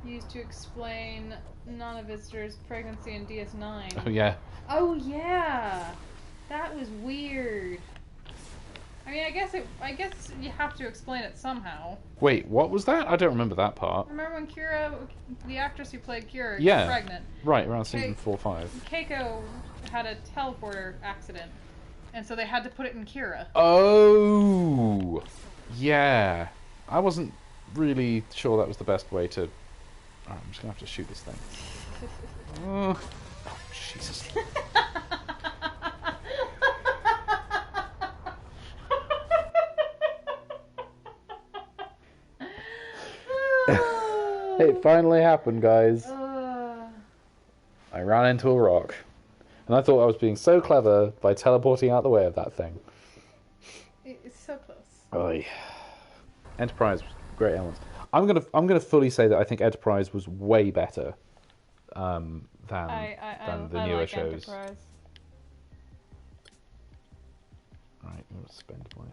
Used to explain non-visitor's pregnancy in DS9. Oh yeah. Oh yeah, that was weird. I mean, I guess you have to explain it somehow. Wait, what was that? I don't remember that part. Remember when Kira, the actress who played Kira, was pregnant? Right, around season 4 or 5. Keiko had a teleporter accident, and so they had to put it in Kira. Oh, yeah. I wasn't really sure that was the best way to... Alright, I'm just going to have to shoot this thing. Oh, Jesus. It finally happened, guys. I ran into a rock. And I thought I was being so clever by teleporting out the way of that thing. It's so close. Oy. Enterprise, great elements. I'm gonna fully say that I think Enterprise was way better than the newer like shows. Enterprise. Right, I'm gonna spend my.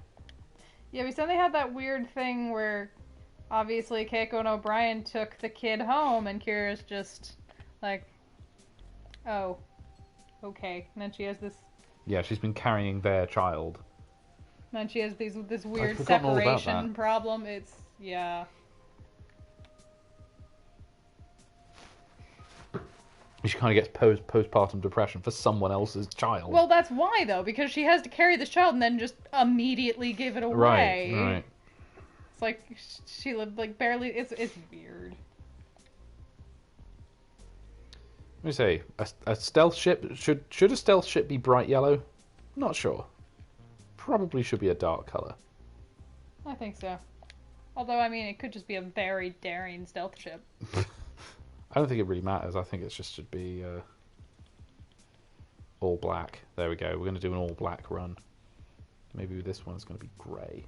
Yeah, because then they had that weird thing where obviously Keiko and O'Brien took the kid home, and Kira's just like, oh, okay. And then she has this. Yeah, she's been carrying their child. Then she has this weird forgotten all about separation that. problem. Yeah. She kind of gets postpartum depression for someone else's child. Well, that's why though, because she has to carry this child and then just immediately give it away. Right. It's like she lived like barely. It's weird. Let me say, a stealth ship should a stealth ship be bright yellow? Not sure. Probably should be a dark color. I think so. Although I mean, it could just be a very daring stealth ship. I don't think it really matters. I think it just should be all black. There we go. We're going to do an all black run. Maybe this one's going to be grey.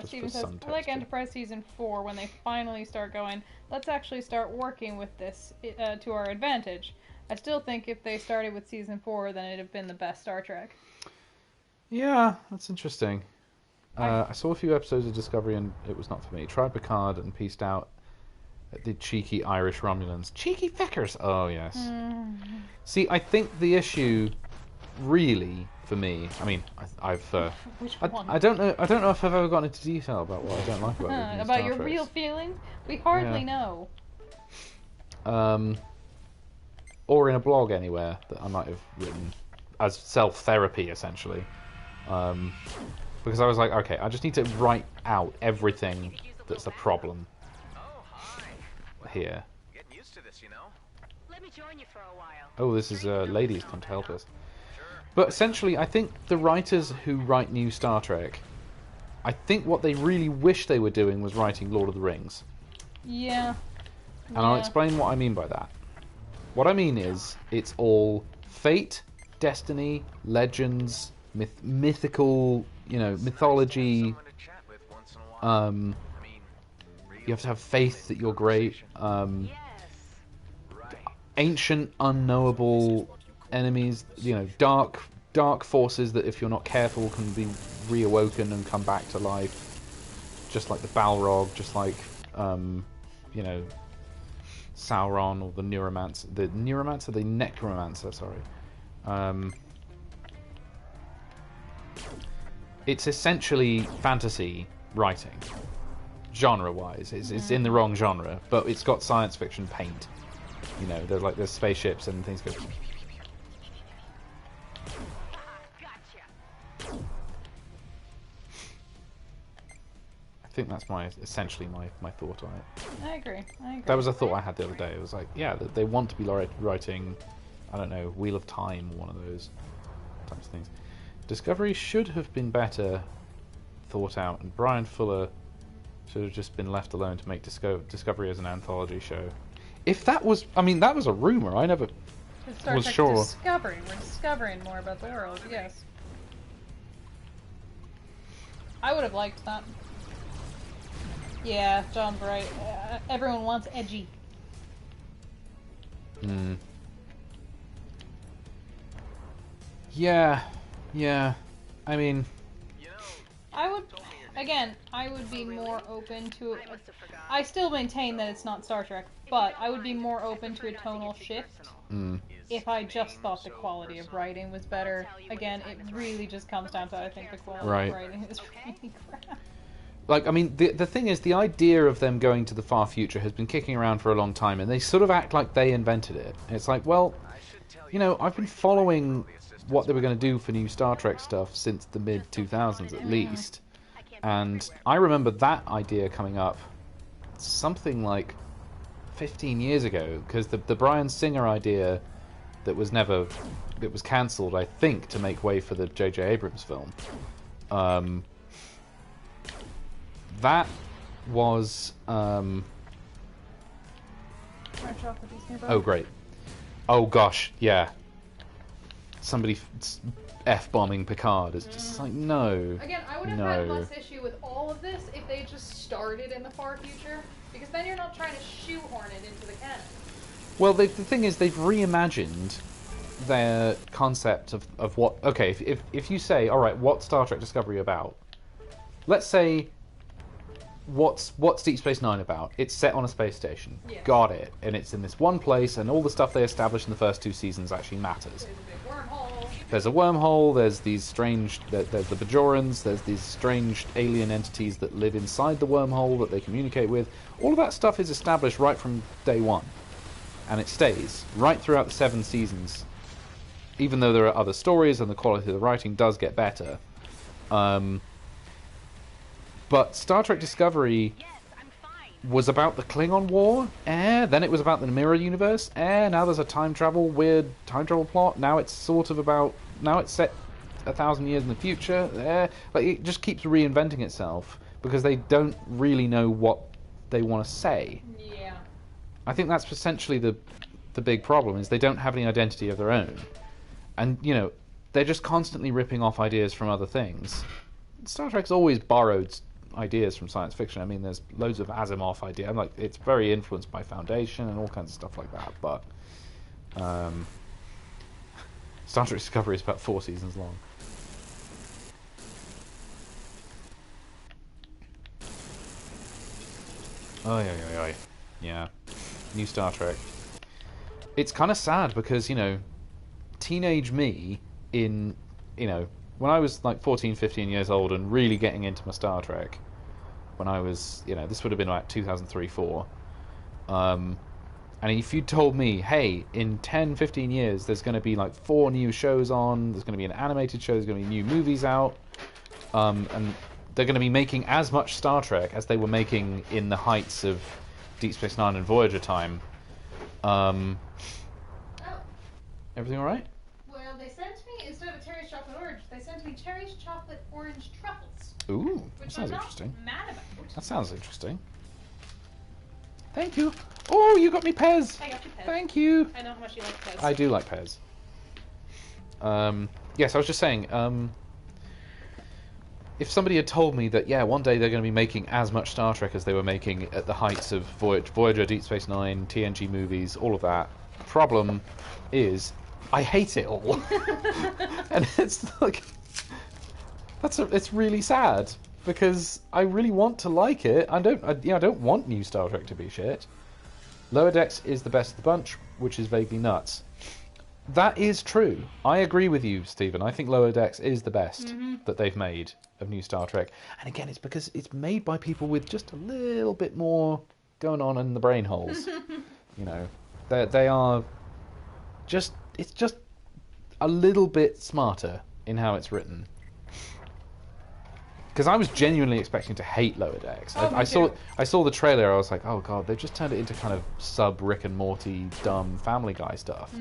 Steven says, some I like texture. Enterprise Season 4 when they finally start going, let's actually start working with this to our advantage. I still think if they started with Season 4, then it'd have been the best Star Trek. Yeah, that's interesting. I saw a few episodes of Discovery and it was not for me. Tried Picard and pieced out the cheeky Irish Romulans. Cheeky feckers! Oh, yes. See, I think the issue, really, for me, I mean, Which one? I don't know if I've ever gone into detail about what I don't like about it. About your real feelings? We hardly know. Or in a blog anywhere that I might have written as self-therapy, essentially. Because I was like, okay, I just need to write out everything that's a problem here. Getting used to this, you know. Let me join you for a while. Oh, this is ladies come to help us. But essentially, I think the writers who write new Star Trek, I think what they really wish they were doing was writing Lord of the Rings. Yeah. And I'll explain what I mean by that. What I mean is, it's all fate, destiny, legends, mythical, mythology. Someone to chat with once in a while. I mean, You have to have faith that you're great. Yes. Ancient, unknowable enemies. Dark forces that, if you're not careful, can be reawoken and come back to life. Just like the Balrog, just like Sauron or the Necromancer. The Necromancer, sorry. It's essentially fantasy writing. Genre-wise, it's in the wrong genre, but it's got science fiction paint. There's spaceships and things go. Gotcha. I think that's essentially my thought on it. I agree. That was a thought I had the other day. It was like, yeah, they want to be writing, I don't know, Wheel of Time or one of those types of things. Discovery should have been better thought out, and Brian Fuller should have just been left alone to make Discovery as an anthology show. If that was, that was a rumor. I never Star was Trek sure. Discovery. We're discovering more about the world. Yes. I would have liked that. Yeah, John Bright. Everyone wants edgy. Yeah. I You mean, know, I would be more open to it. I still maintain that it's not Star Trek, but I would be more open to a tonal shift if I just thought the quality of writing was better. Again, it really just comes down to I think the quality of writing is really crap. The thing is, the idea of them going to the far future has been kicking around for a long time, and they sort of act like they invented it. And it's like, well, I've been following what they were going to do for new Star Trek stuff since the mid-2000s at least. And I remember that idea coming up something like 15 years ago, because the Bryan Singer idea that was cancelled, I think, to make way for the J.J. Abrams film. That was... Oh, Oh, great. Oh, gosh, yeah. somebody F-bombing Picard. It's just like, no. Again, I would have had less issue with all of this if they just started in the far future, because then you're not trying to shoehorn it into the canon. Well, the thing is, they've reimagined their concept of what... Okay, if you say, alright, what's Star Trek Discovery about? Let's say, what's Deep Space Nine about? It's set on a space station. Yeah. Got it. And it's in this one place, and all the stuff they established in the first 2 seasons actually matters. There's a big wormhole. There's a wormhole, there's these strange... There's the Bajorans, there's these strange alien entities that live inside the wormhole that they communicate with. All of that stuff is established right from day one. And it stays right throughout the 7 seasons. Even though there are other stories and the quality of the writing does get better. But Star Trek Discovery was about the Klingon War, then it was about the Mirror Universe, now there's a weird time travel plot, now it's sort of about... Now it's set 1,000 years in the future, like it just keeps reinventing itself, because they don't really know what they want to say. Yeah. I think that's essentially the big problem, is they don't have any identity of their own. And, you know, they're just constantly ripping off ideas from other things. Star Trek's always borrowed ideas from science fiction. I mean, there's loads of Asimov ideas. Like, it's very influenced by Foundation and all kinds of stuff like that. But Star Trek Discovery is about 4 seasons long. Oh, yeah. New Star Trek. It's kind of sad because, you know, teenage me in, you know, when I was like 14, 15 years old and really getting into my Star Trek, when I was, you know, this would have been like 2003, 4. And if you told me, hey, in 10, 15 years, there's going to be like 4 new shows on, there's going to be an animated show, there's going to be new movies out, and they're going to be making as much Star Trek as they were making in the heights of Deep Space Nine and Voyager time. Everything all right? Well, they sent me, instead of a Terry's chocolate orange, they sent me Terry's chocolate orange truffles. Ooh, that Which sounds I'm not interesting. mad about. That sounds interesting. Thank you. Oh, you got me Pez. I got you Pez. Thank you. I know how much you like Pez. I do like Pez. Yes, I was just saying, if somebody had told me that, yeah, one day they're going to be making as much Star Trek as they were making at the heights of Voyager, Deep Space Nine, TNG movies, all of that, the problem is I hate it all. And it's like... It's really sad, because I really want to like it. I don't want new Star Trek to be shit. Lower Decks is the best of the bunch, which is vaguely nuts. That is true. I agree with you, Stephen. I think Lower Decks is the best that they've made of new Star Trek. And again, it's because it's made by people with just a little bit more going on in the brain holes. You know, they are just... It's just a little bit smarter in how it's written. Because I was genuinely expecting to hate Lower Decks. I saw the trailer. I was like, oh god, they've just turned it into kind of sub Rick and Morty, dumb Family Guy stuff.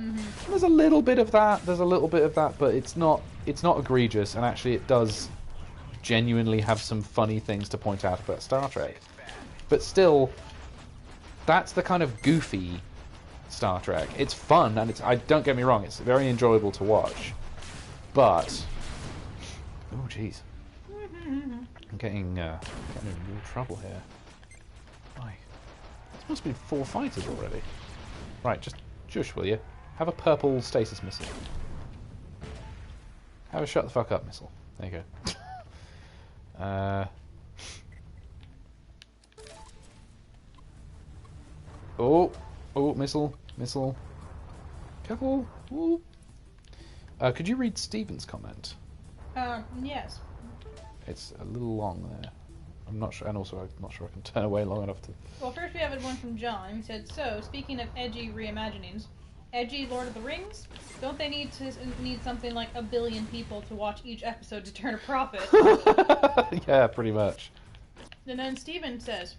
There's a little bit of that. But it's not egregious, and actually it does genuinely have some funny things to point out about Star Trek. But still, that's the kind of goofy Star Trek. It's fun, and don't get me wrong, it's very enjoyable to watch. But oh jeez. I'm getting in real trouble here. Why? This must have been 4 fighters already. Right, just shush, will you? Have a purple stasis missile. Have a shut the fuck up missile. There you go. Oh, missile. Careful. Ooh. Could you read Stephen's comment? Yes. It's a little long there. I'm not sure, and also I'm not sure I can turn away long enough to... Well, first we have one from John. He said, so, speaking of edgy reimaginings, edgy Lord of the Rings? Don't they need something like 1 billion people to watch each episode to turn a profit? Yeah, pretty much. And then Steven says,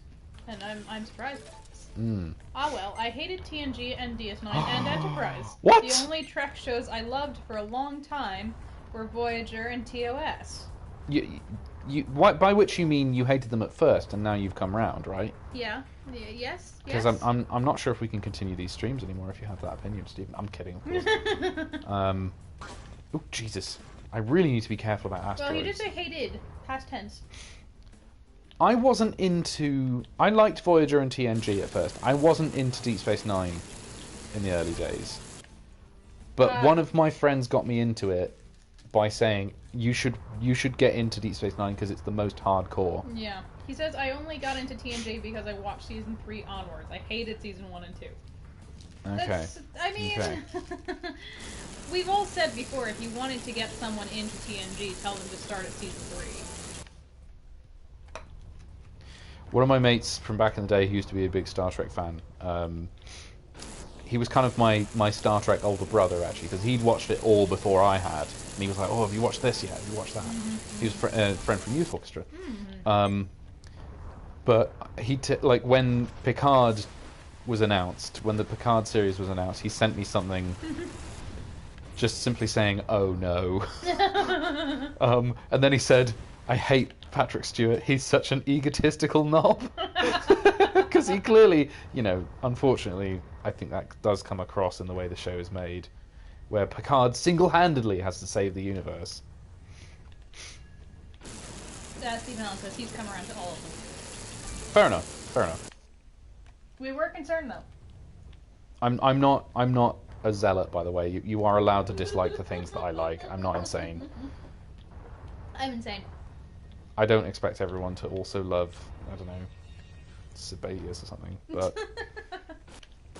and I'm surprised by this. Well, I hated TNG and DS9 and Enterprise. What? The only Trek shows I loved for a long time were Voyager and TOS. By which you mean you hated them at first and now you've come round, right? Yeah. Yes. Because I'm not sure if we can continue these streams anymore if you have that opinion, Stephen. I'm kidding, of course. Oh, Jesus. I really need to be careful about asteroids. Well, you did say hated. Past tense. I wasn't into... I liked Voyager and TNG at first. I wasn't into Deep Space Nine in the early days. But one of my friends got me into it by saying, you should get into Deep Space Nine because it's the most hardcore. Yeah. He says, I only got into TNG because I watched season 3 onwards. I hated season 1 and 2. Okay. That's, I mean, Okay. we've all said before, if you wanted to get someone into TNG, tell them to start at season 3. One of my mates from back in the day who used to be a big Star Trek fan, he was kind of my Star Trek older brother, actually, because he'd watched it all before I had. And he was like, oh, have you watched this yet? Have you watched that? Mm-hmm. He was a friend from Youth Orchestra. Mm-hmm. But like, when Picard was announced, when the Picard series was announced, he sent me something just simply saying, oh no. And then he said, I hate Patrick Stewart, he's such an egotistical knob. Because he clearly, unfortunately, I think that does come across in the way the show is made, where Picard single-handedly has to save the universe. Stephen Allen says he's come around to all of them. Fair enough. We were concerned, though. I'm not a zealot, by the way. You are allowed to dislike the things that I like. I'm not insane. I'm insane. I don't expect everyone to also love, I don't know, Sibelius or something, but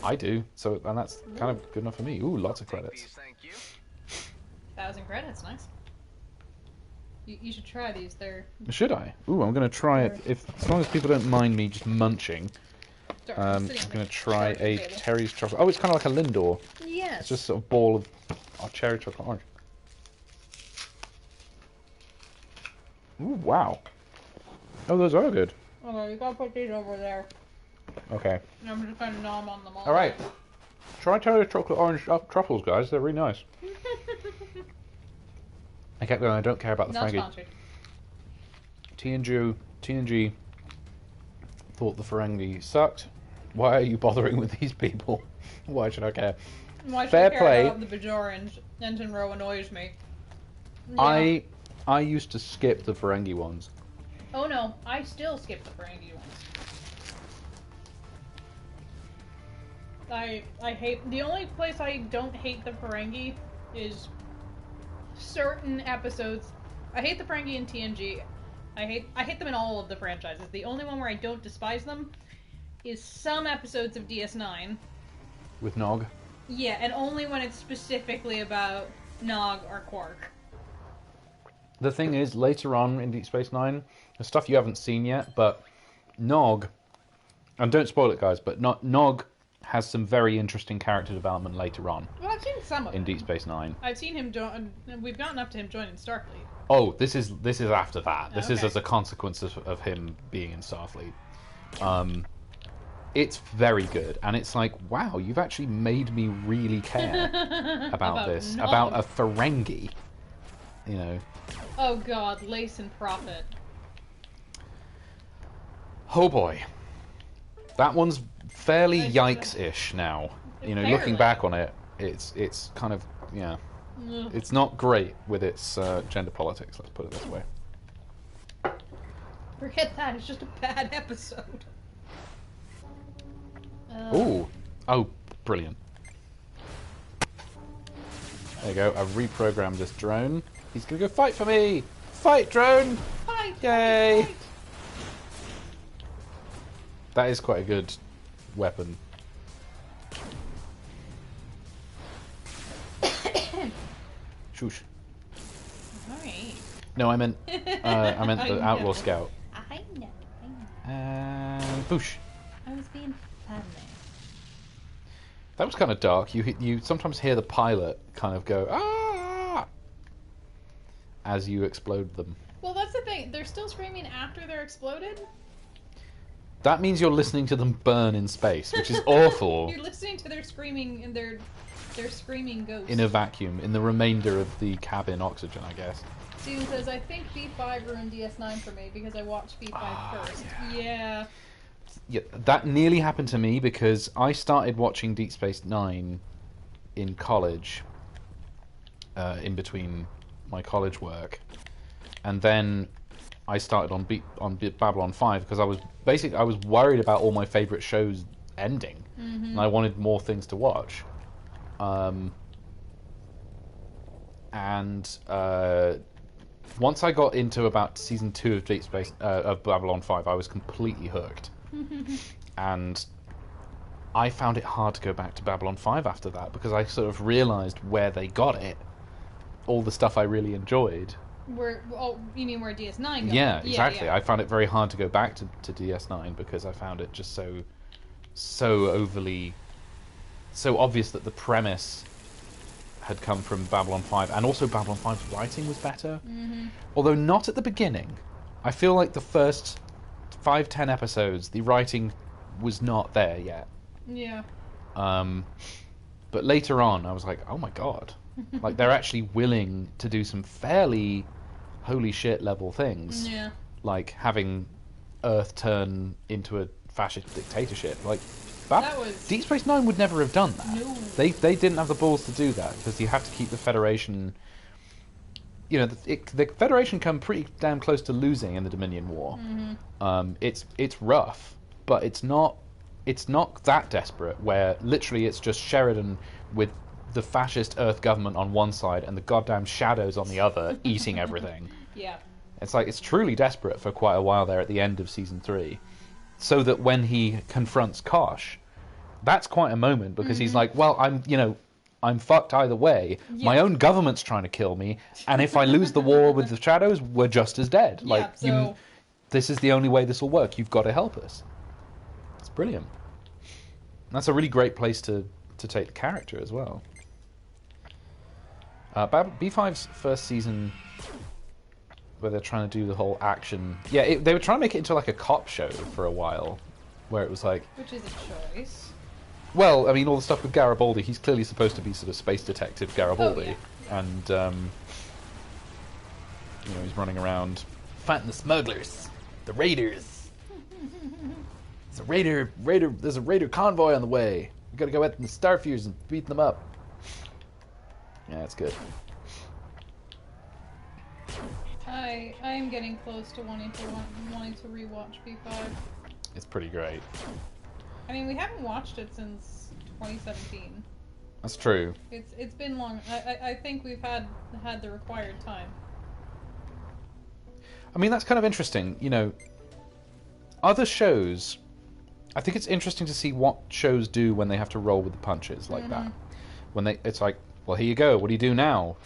I do. So, and that's kind of good enough for me. Ooh, lots of credits. Thank you. 1,000 credits, nice. You should try these. They're. Should I? Ooh, I'm going to try it. As long as people don't mind me just munching. I'm going to try a Terry's chocolate. Oh, it's kind of like a Lindor. Yes. It's just sort of ball of cherry chocolate orange. Ooh, wow. Oh, those are good. Okay, you gotta put these over there. Okay. And I'm just gonna nom on them all. All right. Try Terry's chocolate orange truffles, guys. They're really nice. I kept going. I don't care about the Not Ferengi. sponsored. TNG thought the Ferengi sucked. Why are you bothering with these people? Why should I care? Why should Fair I care play. about the Bajorans? Ensign Row annoys me. Yeah. I used to skip the Ferengi ones. Oh no, I still skip the Ferengi ones. I hate... The only place I don't hate the Ferengi is certain episodes. I hate the Ferengi in TNG. I hate them in all of the franchises. The only one where I don't despise them is some episodes of DS9. With Nog. Yeah, and only when it's specifically about Nog or Quark. The thing is, later on in Deep Space Nine, there's stuff you haven't seen yet, but Nog, and don't spoil it, guys, but Nog has some very interesting character development later on. Well, I've seen some of in it. Deep Space Nine. I've seen him we've gotten up to him joining Starfleet. Oh, this is after that. This is Okay. as a consequence of him being in Starfleet. It's very good, and it's like, wow, you've actually made me really care about this, Nog. about a Ferengi. Oh god, Lace and Prophet. Oh boy, that one's fairly Nice. yikes-ish now. Fairly. Looking back on it, it's kind of Ugh. it's not great with its gender politics. Let's put it this way. Forget that, it's just a bad episode. Ooh, oh, brilliant. There you go. I've reprogrammed this drone. He's gonna go fight for me. Fight, drone! Fight! Yay! Fight, That is quite a good weapon. Shoosh. Alright. No, I meant the I Outlaw know. Scout. I know. And boosh. I was being funny. That was kind of dark. You sometimes hear the pilot kind of go ah as you explode them. Well, that's the thing. They're still screaming after they're exploded. That means you're listening to them burn in space, which is awful. You're listening to their screaming and their screaming ghosts. In a vacuum, in the remainder of the cabin oxygen, I guess. Steven says, I think B5 ruined DS9 for me because I watched B5 first. Yeah. Yeah, that nearly happened to me because I started watching Deep Space Nine in college, in between my college work, and then I started on Babylon 5 because I was worried about all my favorite shows ending, and I wanted more things to watch. And once I got into about season 2 of Deep Space of Babylon 5, I was completely hooked, and I found it hard to go back to Babylon 5 after that because I sort of realized where they got it, all the stuff I really enjoyed. You mean where DS9 got Yeah, it? exactly. Yeah. I found it very hard to go back to DS9 because I found it just so overly, so obvious that the premise had come from Babylon 5, and also Babylon 5's writing was better. Although not at the beginning. I feel like the first 5-10 episodes, the writing was not there yet. Yeah. But later on, I was like, oh my god. Like, they're actually willing to do some fairly holy shit level things. Yeah. Like having Earth turn into a fascist dictatorship. Like, That was... Deep Space Nine would never have done that. No. They didn't have the balls to do that because you have to keep the Federation. You know, the Federation come pretty damn close to losing in the Dominion War. It's rough, but it's not that desperate. Where literally it's just Sheridan with the fascist Earth government on one side and the goddamn shadows on the other, eating everything. Yeah. It's like it's truly desperate for quite a while there at the end of season 3, so that when he confronts Kosh, that's quite a moment because he's like, well, I'm fucked either way. Yeah. My own government's trying to kill me, and if I lose the war with the shadows, we're just as dead. Yeah, Like, so... this is the only way this will work. You've got to help us. It's brilliant. That's a really great place to take the character as well. B5's first season, where they're trying to do the whole action... Yeah, they were trying to make it into like a cop show for a while, where it was like... Which is a choice. Well, I mean, all the stuff with Garibaldi, he's clearly supposed to be sort of space detective Garibaldi. Oh, yeah. And, he's running around fighting the smugglers, the raiders. There's a raider convoy on the way. We gotta go at the Starfears and beat them up. Yeah, that's good. I am getting close to wanting to rewatch B5. It's pretty great. I mean, we haven't watched it since 2017. That's true. It's been long. I think we've had the required time. I mean, that's kind of interesting. You know, other shows... I think it's interesting to see what shows do when they have to roll with the punches like that. When it's like, well, here you go. What do you do now?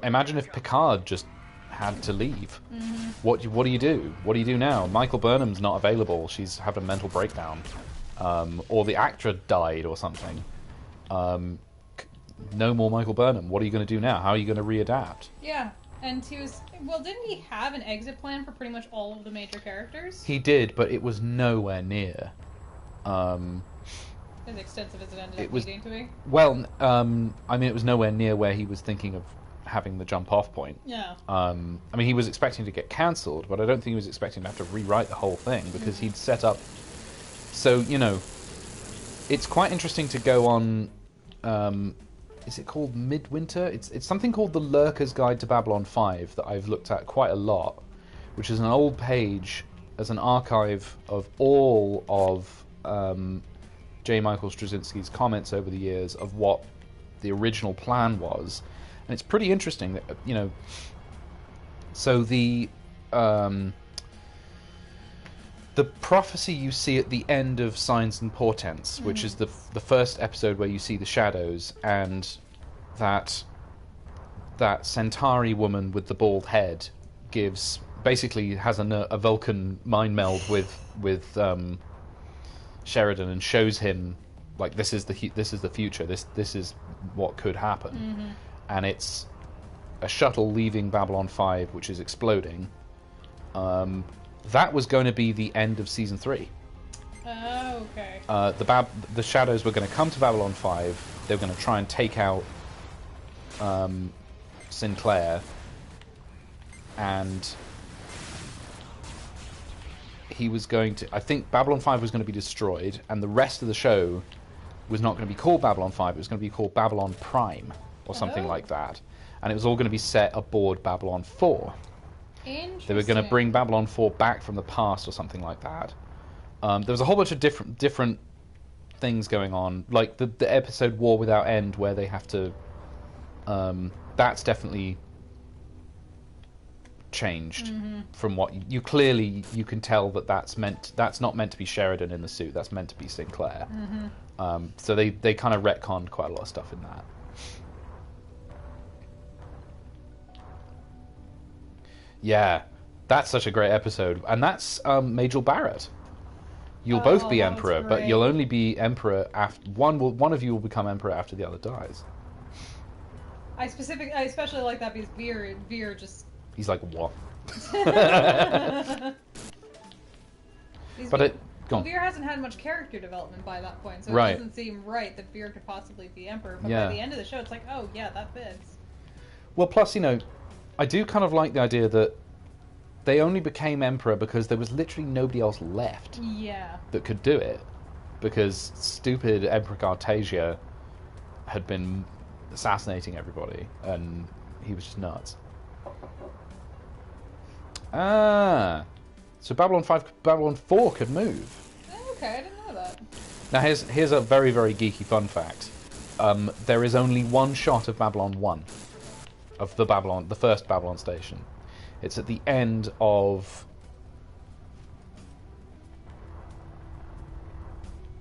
Imagine if Picard just had to leave. What do you do? What do you do now? Michael Burnham's not available. She's having a mental breakdown. Or the actor died or something. No more Michael Burnham. What are you going to do now? How are you going to readapt? Yeah, and he was... Well, didn't he have an exit plan for pretty much all of the major characters? He did, but it was nowhere near. As extensive as it ended up needing to be? Well, I mean, it was nowhere near where he was thinking of having the jump-off point. Yeah. I mean, he was expecting to get cancelled, but I don't think he was expecting to have to rewrite the whole thing, because he'd set up... So, it's quite interesting to go on... is it called Midwinter? It's something called The Lurker's Guide to Babylon 5 that I've looked at quite a lot, which is an old page as an archive of all of J. Michael Straczynski's comments over the years of what the original plan was. And it's pretty interesting that, so the prophecy you see at the end of Signs and Portents, which is the first episode where you see the shadows, and that Centauri woman with the bald head basically has a Vulcan mind meld with Sheridan and shows him like this is the future. This is what could happen, and it's a shuttle leaving Babylon 5, which is exploding. That was going to be the end of season 3. Oh, okay. The shadows were going to come to Babylon 5. They were going to try and take out Sinclair, and he was going to... I think Babylon 5 was going to be destroyed, and the rest of the show was not going to be called Babylon 5. It was going to be called Babylon Prime, or something like that. and it was all going to be set aboard Babylon 4. Interesting. They were going to bring Babylon 4 back from the past or something like that. There was a whole bunch of different things going on, like the episode War Without End, where they have to. That's definitely changed from what you clearly you can tell that's not meant to be Sheridan in the suit. That's meant to be Sinclair. So they kind of retconned quite a lot of stuff in that. Yeah, that's such a great episode, and that's Majel Barrett. You'll both be Emperor, but you'll only be Emperor after one of you will become Emperor after the other dies. I especially like that because Veer just. He's like, what? Veer hasn't had much character development by that point, so it doesn't seem right that Veer could possibly be Emperor. But by the end of the show, it's like, oh yeah, that fits. Well, plus, I do kind of like the idea that they only became Emperor because there was literally nobody else left that could do it. Because stupid Emperor Cartasia had been assassinating everybody, and he was just nuts. So Babylon 4 could move. Okay, I didn't know that. Now here's a very, very geeky fun fact. There is only one shot of Babylon 1. Of the first Babylon station. It's at the end of...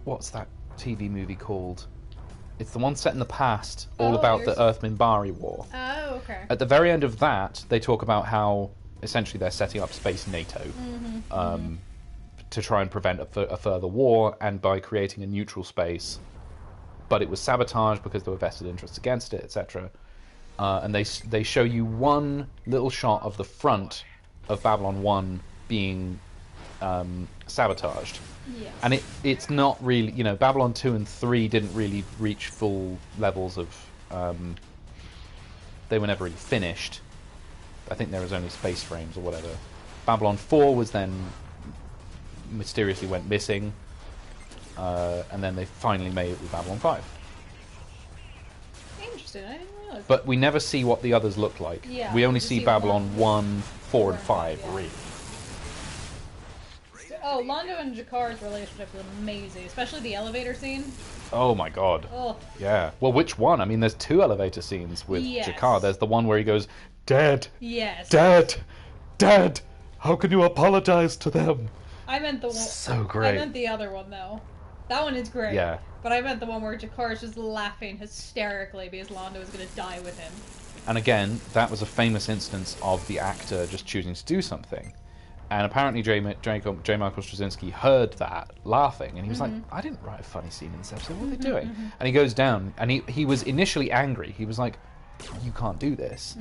What's that TV movie called? It's the one set in the past, all about the Earth-Minbari War. Oh, okay. At the very end of that, they talk about how, essentially, they're setting up Space NATO to try and prevent a further war, and by creating a neutral space. But it was sabotaged because there were vested interests against it, etc. And they show you one little shot of the front of Babylon 1 being sabotaged. Yes. And it's not really, Babylon 2 and 3 didn't really reach full levels of, they were never really finished. I think there was only space frames or whatever. Babylon 4 was then, mysteriously went missing, and then they finally made it with Babylon 5. Interesting, I didn't realize. But we never see what the others look like. Yeah, we only see Babylon 1, 4, and 5, really. Oh, Londo and Jakar's relationship is amazing, especially the elevator scene. Oh my god. Oh. Yeah. Well, which one? I mean, there's two elevator scenes with Jakar. There's the one where he goes, "Dad! Yes. Dad! Dad! How can you apologize to them?" I meant the one... So great. I meant the other one, though. That one is great. Yeah. But I meant the one where Jakar is just laughing hysterically because Londo is going to die with him. And again, that was a famous instance of the actor just choosing to do something. And apparently J. Michael Straczynski heard that laughing, and he was like, "I didn't write a funny scene in this episode, what are they doing?" And he goes down, and he was initially angry. He was like, "You can't do this."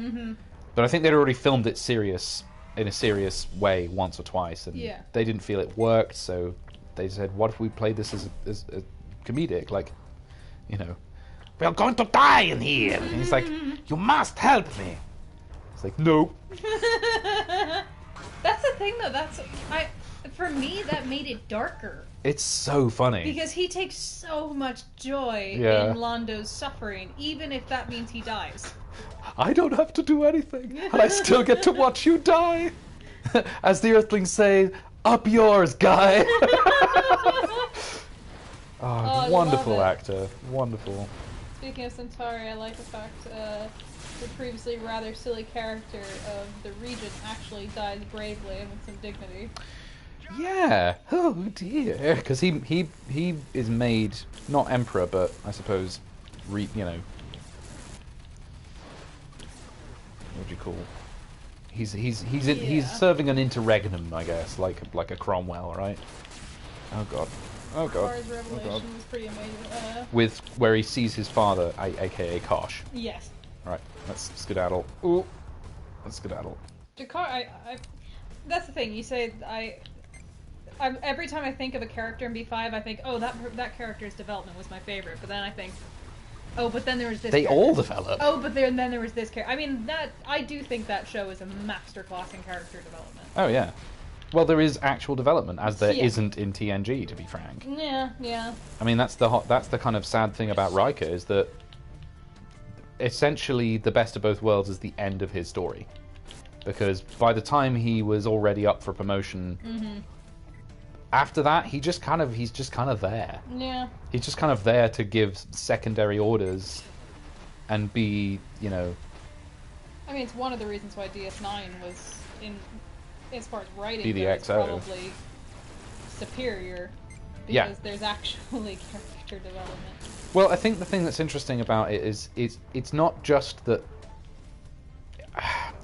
But I think they'd already filmed it in a serious way once or twice, and they didn't feel it worked, so they said, "What if we played this as comedic? Like, we're going to die in here." And he's like, "You must help me." It's like, "No." That's the thing, though. For me, that made it darker. It's so funny. Because he takes so much joy in Londo's suffering, even if that means he dies. I don't have to do anything, and I still get to watch you die. As the Earthlings say, "Up yours, guy." Wonderful actor. Wonderful. Speaking of Centauri, I like the fact the previously rather silly character of the Regent actually dies bravely and with some dignity. Yeah. Oh dear. Because he is made not emperor, but I suppose, what do you call? He's serving an interregnum, I guess, like a Cromwell, right? Oh god. Oh god. As far as Revelation was pretty amazing. With where he sees his father, aka Kosh. Yes. Right, let's skedaddle. Ooh, let's skedaddle. Jakar, that's the thing. You say every time I think of a character in B5, I think, oh, that character's development was my favorite. But then I think, oh, but then there was this. They character. all develop. Oh, but then there was this character. I mean, I do think that show is a masterclass in character development. Oh yeah. Well, there is actual development, as there isn't in TNG, to be frank. Yeah. I mean, that's the kind of sad thing about Riker, is that essentially the best of both worlds is the end of his story, because by the time he was already up for promotion, after that he's just kind of there. Yeah. He's just kind of there to give secondary orders and be, you know. I mean, it's one of the reasons why DS9 was, as far as writing Be the goes, XO. probably superior. Because Yeah. there's actually character development. Well, I think the thing that's interesting about it is it's not just that.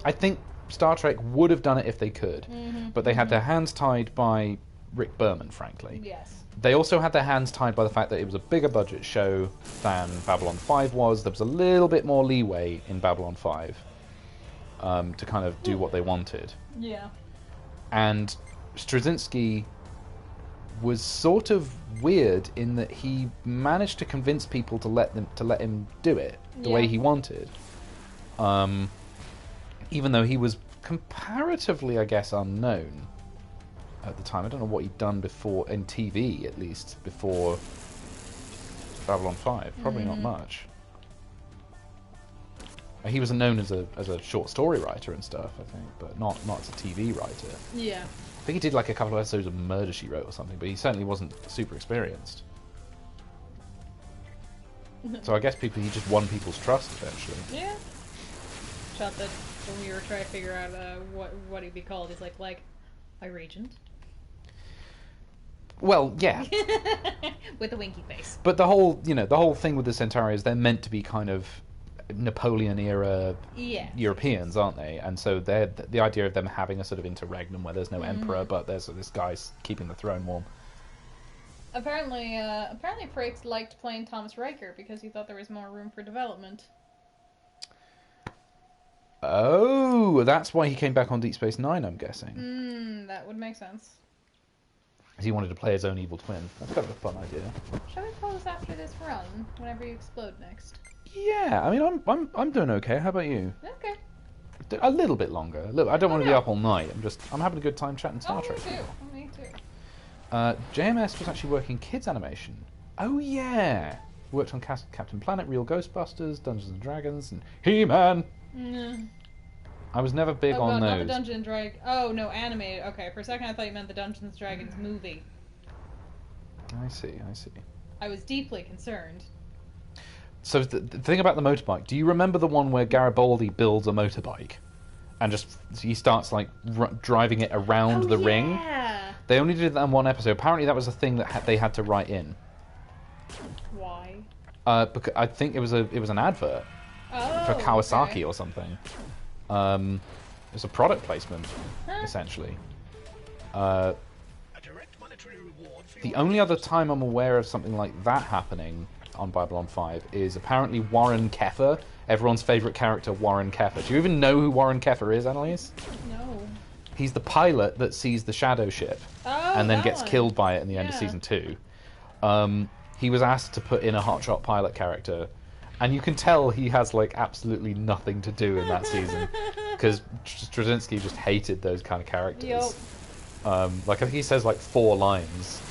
I think Star Trek would have done it if they could, but they had their hands tied by Rick Berman, frankly. Yes. They also had their hands tied by the fact that it was a bigger budget show than Babylon 5 was. There was a little bit more leeway in Babylon 5 to kind of do what they wanted. Yeah. And Straczynski was sort of weird in that he managed to convince people to let him do it the way he wanted. Even though he was comparatively, I guess, unknown at the time. I don't know what he'd done before, in TV at least, before Babylon 5. Probably not much. He was known as a short story writer and stuff, I think, but not as a TV writer. Yeah. I think he did like a couple of episodes of Murder, She Wrote or something, but he certainly wasn't super experienced. So I guess he just won people's trust eventually. Yeah. Shot that when we were trying to figure out what he'd be called, he's like a regent. Well, yeah. With a winky face. But the whole thing with the Centauri is they're meant to be kind of Napoleon era Europeans, aren't they? And so the idea of them having a sort of interregnum where there's no emperor, but there's this guy's keeping the throne warm. Apparently Frakes liked playing Thomas Riker because he thought there was more room for development. Oh, that's why he came back on Deep Space Nine, I'm guessing. That would make sense. Because he wanted to play his own evil twin. That's kind of a fun idea. Shall we close after this run? Whenever you explode next. Yeah, I mean, I'm doing okay. How about you? Okay. A little bit longer. I don't want to be up all night. I'm having a good time chatting Star Trek. Me too. JMS was actually working kids animation. Oh yeah, worked on Captain Planet, Real Ghostbusters, Dungeons and Dragons, and He-Man. I was never big on not the those. Dungeons and Dragons. Oh no, animated. Okay, for a second I thought you meant the Dungeons and Dragons movie. I see. I was deeply concerned. So the thing about the motorbike, do you remember the one where Garibaldi builds a motorbike, and he starts like driving it around the ring? Yeah. They only did that in one episode. Apparently, that was a thing that they had to write in. Why? Because I think it was an advert for Kawasaki or something. It was a product placement, essentially. The only other time I'm aware of something like that happening on Babylon 5 is apparently Warren Keffer, everyone's favourite character, Warren Keffer. Do you even know who Warren Keffer is, Annalise? No. He's the pilot that sees the shadow ship and then gets killed by it in the end of season 2. He was asked to put in a hotshot pilot character, and you can tell he has like absolutely nothing to do in that season because Straczynski just hated those kind of characters. Yep. Like I think he says like 4 lines.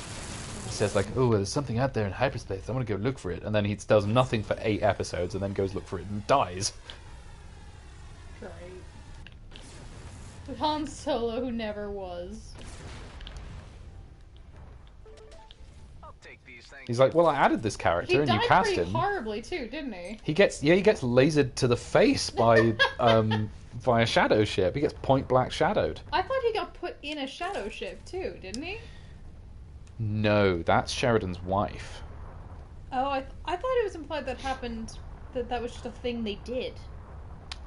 He says like, "Oh, there's something out there in hyperspace. I want to go look for it," and then he does nothing for 8 episodes, and then goes look for it and dies. Great. Han Solo, who never was. I'll take these things. He's like, "Well, I added this character, and you cast him." He died pretty horribly too, didn't he? He gets lasered to the face by by a shadow ship. He gets point blank shadowed. I thought he got put in a shadow ship too, didn't he? No, that's Sheridan's wife. Oh, I thought it was implied that happened. That was just a thing they did.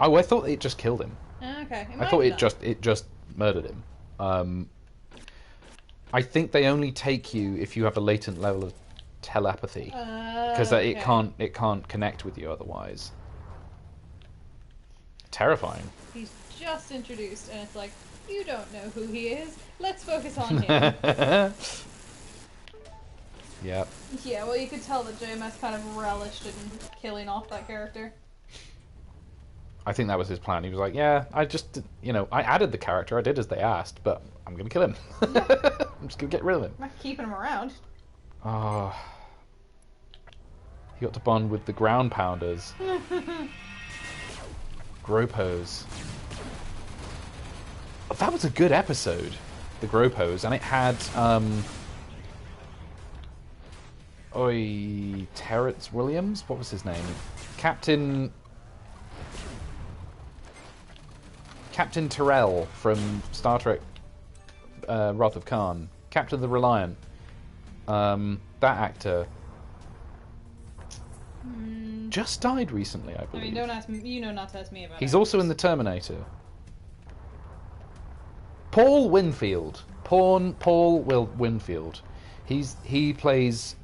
Oh, I thought it just killed him. Okay. I thought it just murdered him. I think they only take you if you have a latent level of telepathy, because it can't connect with you otherwise. Terrifying. He's just introduced, and it's like, you don't know who he is. Let's focus on him. Yep. Yeah, well, you could tell that JMS kind of relished in killing off that character. I think that was his plan. He was like, "Yeah, I just, I added the character. I did as they asked, but I'm going to kill him. I'm just going to get rid of him." I'm not keeping him around. Oh. He got to bond with the ground pounders. Gropos. That was a good episode, the Gropos, and it had Terrence Williams. What was his name? Captain Terrell from Star Trek Wrath of Khan. Captain the Reliant. That actor just died recently, I I believe. mean, don't ask me. You know not to ask me about it. He's also in the Terminator. Paul Winfield. Winfield. He plays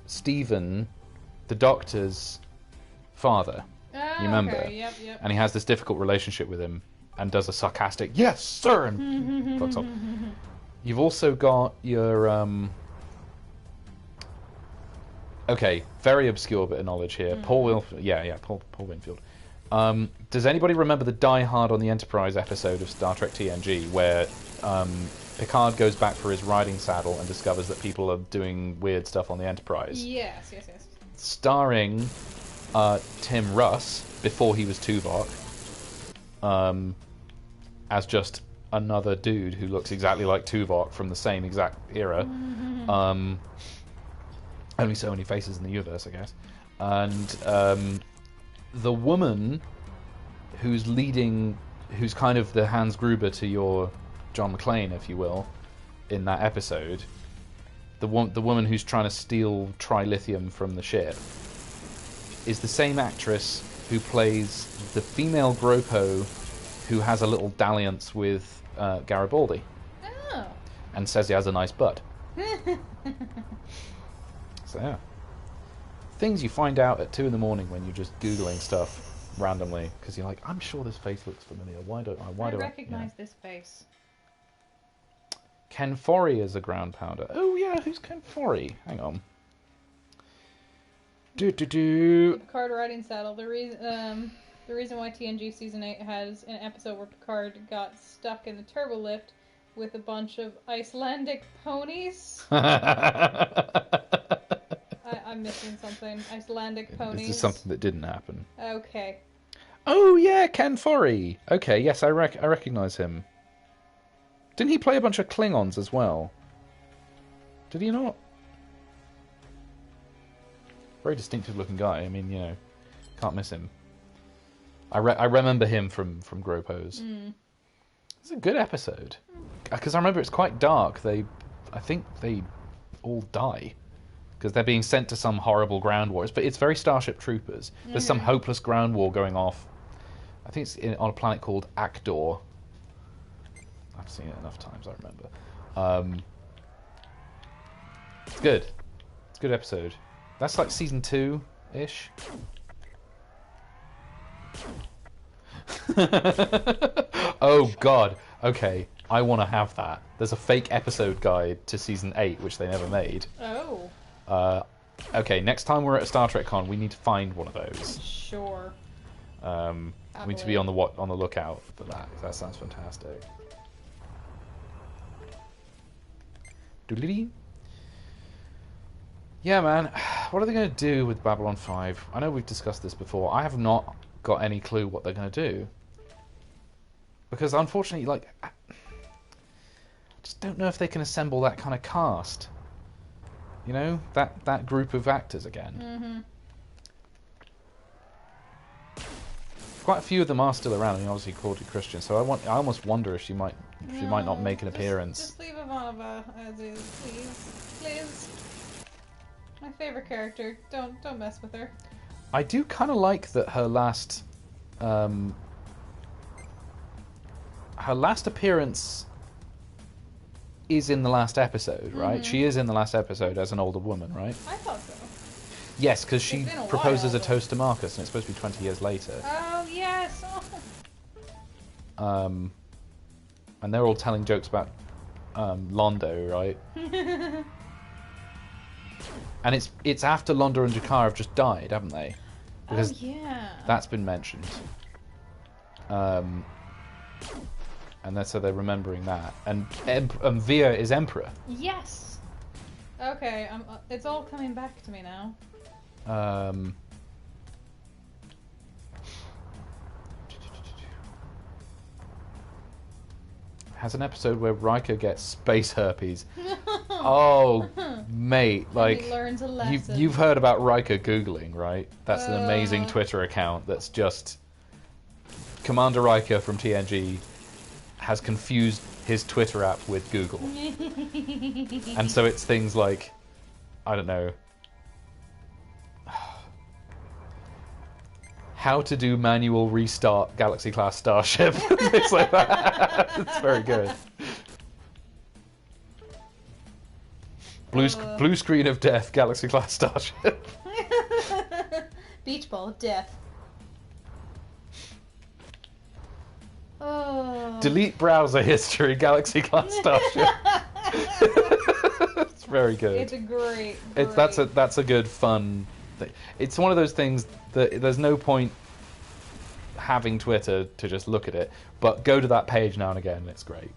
Stephen, the Doctor's father. Ah, You remember? Okay. Yep. And he has this difficult relationship with him and does a sarcastic "Yes, sir," and fucks off. You've also got your okay, very obscure bit of knowledge here. Paul Winfield. Yeah, Paul Winfield. Does anybody remember the Die Hard on the Enterprise episode of Star Trek TNG where Picard goes back for his riding saddle and discovers that people are doing weird stuff on the Enterprise? Yes. Starring Tim Russ, before he was Tuvok, as just another dude who looks exactly like Tuvok from the same exact era. Only so many faces in the universe, I guess. And the woman who's kind of the Hans Gruber to your John McClane, if you will, in that episode, the woman who's trying to steal trilithium from the ship, is the same actress who plays the female Gropo who has a little dalliance with Garibaldi. Oh. And says he has a nice butt. So yeah. Things you find out at 2 in the morning when you're just Googling stuff randomly, because you're like, I'm sure this face looks familiar. Why do I recognize this face? Ken Foree is a ground pounder. Oh yeah, who's Ken Foree? Hang on. Picard riding saddle. The reason why TNG season 8 has an episode where Picard got stuck in the turbo lift with a bunch of Icelandic ponies. I'm missing something. Icelandic ponies. This is something that didn't happen. Okay. Oh yeah, Ken Foree. Okay, yes, I recognize him. Didn't he play a bunch of Klingons as well? Did he not? Very distinctive looking guy. I mean, you know, can't miss him. I remember him from Gropos. It's a good episode because I remember it's quite dark. I think they all die because they're being sent to some horrible ground war. But it's very Starship Troopers. There's some hopeless ground war going off. I think it's on a planet called Akdor. I've seen it enough times, I remember. It's good. It's a good episode. That's like season 2-ish. Oh god. Okay, I want to have that. There's a fake episode guide to season 8, which they never made. Oh. Okay, next time we're at a Star Trek con, we need to find one of those. Sure. We need to be on the lookout for that. That sounds fantastic. Doodly. Yeah, man. What are they going to do with Babylon 5? I know we've discussed this before. I have not got any clue what they're going to do. Because unfortunately, like, I just don't know if they can assemble that kind of cast. You know, that group of actors again. Quite a few of them are still around. I mean, obviously Claudia Christian. So I almost wonder if she might not make an appearance. Just leave Ivanova as is, please. My favorite character. Don't mess with her. I do kind of like that her last appearance is in the last episode, right? She is in the last episode as an older woman, right? I thought so. Yes, because she It's been a proposes while, a toast to Marcus, and it's supposed to be 20 years later. Oh yes. And they're all telling jokes about Londo, right? And it's after Londo and Jakar have just died, haven't they? Because that's been mentioned. And so they're remembering that. And Via is Emperor. Yes. Okay, it's all coming back to me now. has an episode where Riker gets space herpes. Oh, mate, like he learns a lesson. you've heard about Riker Googling, right? That's an amazing Uh. Twitter account that's just Commander Riker from TNG has confused his Twitter app with Google. And so it's things like, I don't know, how to do manual restart Galaxy class starship. Things like that. It's very good. Blue screen of death, Galaxy class starship. Beach ball of death. Oh. Delete browser history, Galaxy class starship. It's very good. It's a great. That's a good fun thing. It's one of those things that there's no point having Twitter to just look at it, but go to that page now and again and it's great.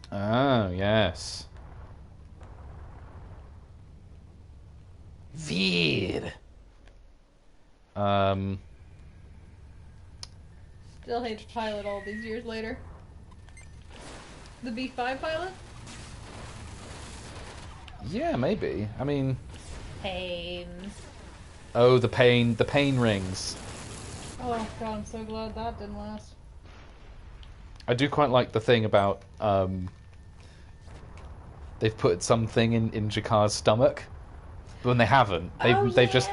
Oh, yes. Veer. Still hate to pilot all these years later. The B5 pilot? Yeah, maybe. I mean, Pain. oh, the pain rings. Oh god, I'm so glad that didn't last. I do quite like the thing about they've put something in Jakar's stomach, but when they haven't, they've just